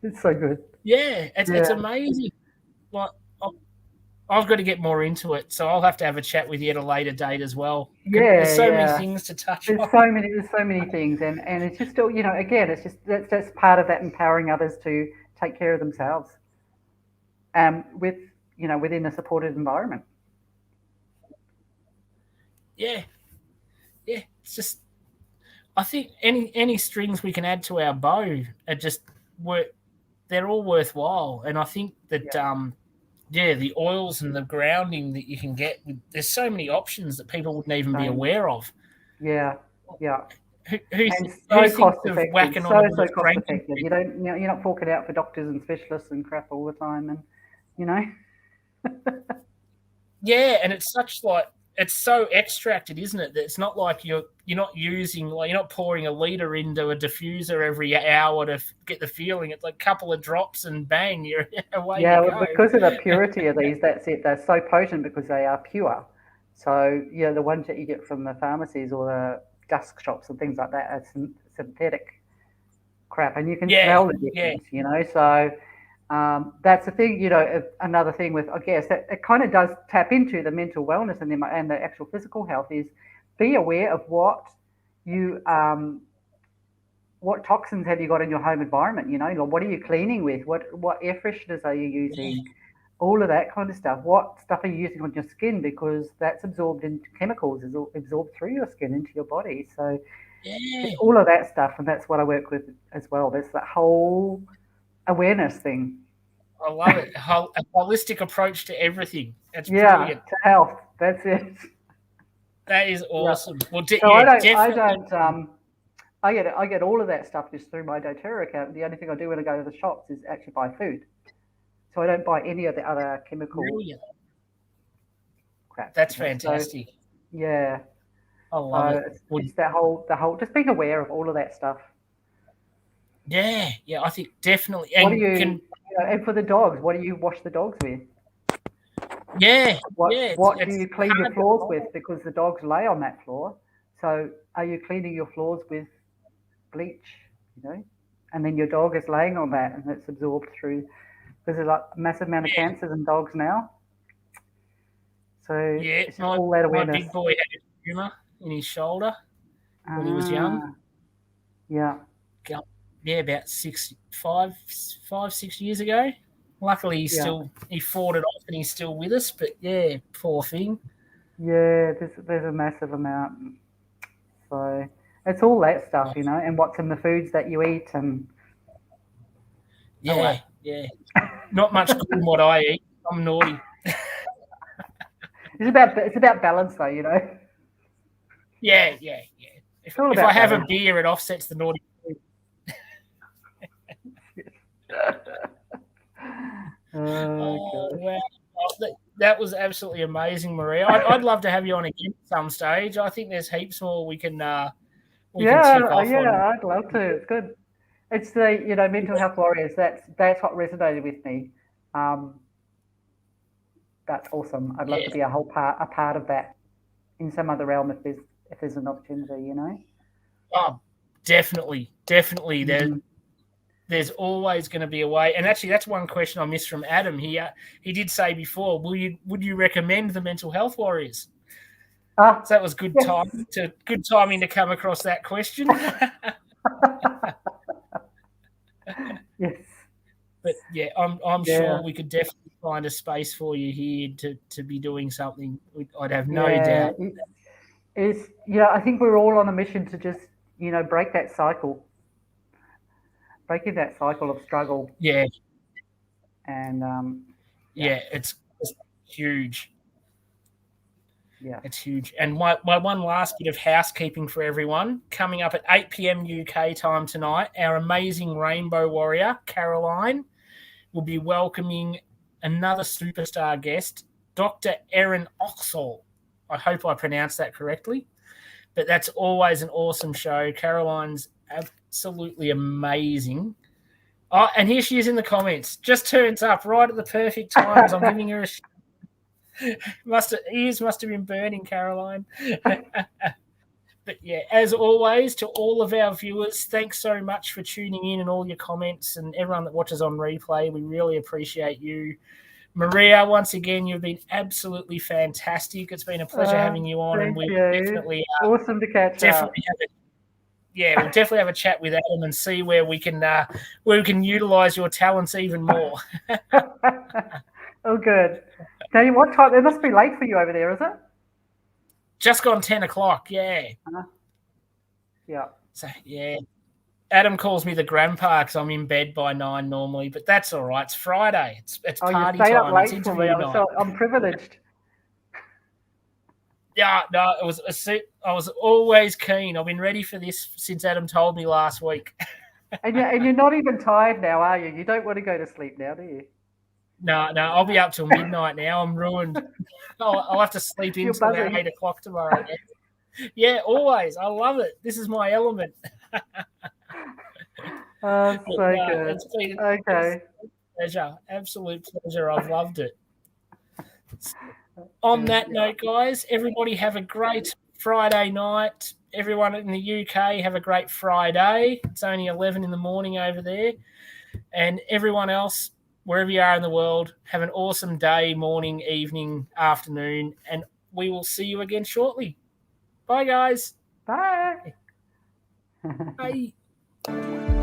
It's so good. Yeah, it's amazing. Like, I've got to get more into it, so I'll have to have a chat with you at a later date as well. There's so many things to touch on. There's so many things, and it's just still, again, it's just that's part of that empowering others to take care of themselves, within a supported environment. Yeah, it's just, I think any strings we can add to our bow are just they're all worthwhile, and I think that the oils and the grounding that you can get. There's so many options that people wouldn't even be aware of. Yeah. Who And so thinks cost of effective, whacking on a bit so of cost Franken? effective. You're not forking out for doctors and specialists and crap all the time, and you know. Yeah, and it's so extracted, isn't it? That it's not like you're not pouring a liter into a diffuser every hour to get the feeling. It's like a couple of drops and bang, you're away you go. Because of the purity of these, that's it. They're so potent because they are pure. So the ones that you get from the pharmacies or the dust shops and things like that are synthetic crap, and you can smell the difference. So that's the thing. Another thing with, I guess, that it kind of does tap into the mental wellness and the actual physical health is be aware of what toxins have you got in your home environment. What are you cleaning with? What air fresheners are you using? All of that kind of stuff. What stuff are you using on your skin? Because that's absorbed into chemicals, is absorbed through your skin into your body. So it's all of that stuff, and that's what I work with as well. There's that whole awareness thing. I love it. A holistic approach to everything. That's brilliant. To health. That's it. That is awesome. Yeah. Well, so I get all of that stuff just through my Doterra account. The only thing I do when I go to the shops is actually buy food. So I don't buy any of the other chemical crap. That's fantastic. So, yeah. I love it. It's the whole just being aware of all of that stuff. Yeah, I think definitely. And and for the dogs, what do you wash the dogs with? What do you clean your floors with? Because the dogs lay on that floor. So are you cleaning your floors with bleach? And then your dog is laying on that, and it's absorbed through. Because there's a massive amount of cancers in dogs now. So it's all that awareness. My big boy had a tumour in his shoulder when he was young. Yeah. About 6 years ago. Luckily, he fought it off and he's still with us. But poor thing. Yeah, there's a massive amount. So it's all that stuff, and what's in the foods that you eat, and not much good in what I eat. I'm naughty. It's about balance, though, Yeah. If I have a beer, it offsets the naughty food. Wow. That was absolutely amazing, Maria. I'd love to have you on again at some stage. I think there's heaps more we can tick off on. I'd love to. It's good. It's the mental health warriors. That's what resonated with me. That's awesome. I'd love to be a part of that in some other realm if there's an opportunity. Oh, definitely. Mm-hmm. There's always going to be a way. And actually, that's one question I missed from Adam. He did say before, would you recommend the Mental Health Warriors? So that was good timing to come across that question. Yes. But I'm sure we could definitely find a space for you here to be doing something. I'd have no doubt. I think we're all on a mission to just break that cycle. Breaking that cycle of struggle. Yeah. And it's huge. Yeah. It's huge. And my one last bit of housekeeping for everyone, coming up at 8 p.m. UK time tonight, our amazing Rainbow Warrior, Caroline, will be welcoming another superstar guest, Dr. Erin Oxall. I hope I pronounced that correctly. But that's always an awesome show. Caroline's absolutely amazing. Oh, and here she is in the comments. Just turns up right at the perfect times. I'm giving her ears must have been burning, Caroline. But as always, to all of our viewers, thanks so much for tuning in and all your comments, and everyone that watches on replay. We really appreciate you. Maria, once again, you've been absolutely fantastic. It's been a pleasure having you on, and we definitely awesome to catch up. We'll definitely have a chat with Adam and see where we can utilise your talents even more. Oh, good. Tell you what time? It must be late for you over there, is it? Just gone 10 o'clock. Yeah. Yeah. So Adam calls me the grandpa because I'm in bed by 9 normally, but that's all right. It's Friday. It's party you stayed time. up It's late for interview me. night. So I'm privileged. Yeah, no, I was always keen. I've been ready for this since Adam told me last week. And you're not even tired now, are you? You don't want to go to sleep now, do you? No, I'll be up till midnight now. I'm ruined. I'll have to sleep in till about 8 o'clock tomorrow. Yeah, always. I love it. This is my element. Oh, so good. It's been Okay. a pleasure. Absolute pleasure. I've loved it. On that note, guys, everybody have a great Friday night. Everyone in the UK have a great Friday. It's only 11 in the morning over there. And everyone else, wherever you are in the world, have an awesome day, morning, evening, afternoon, and we will see you again shortly. Bye, guys. Bye. Bye.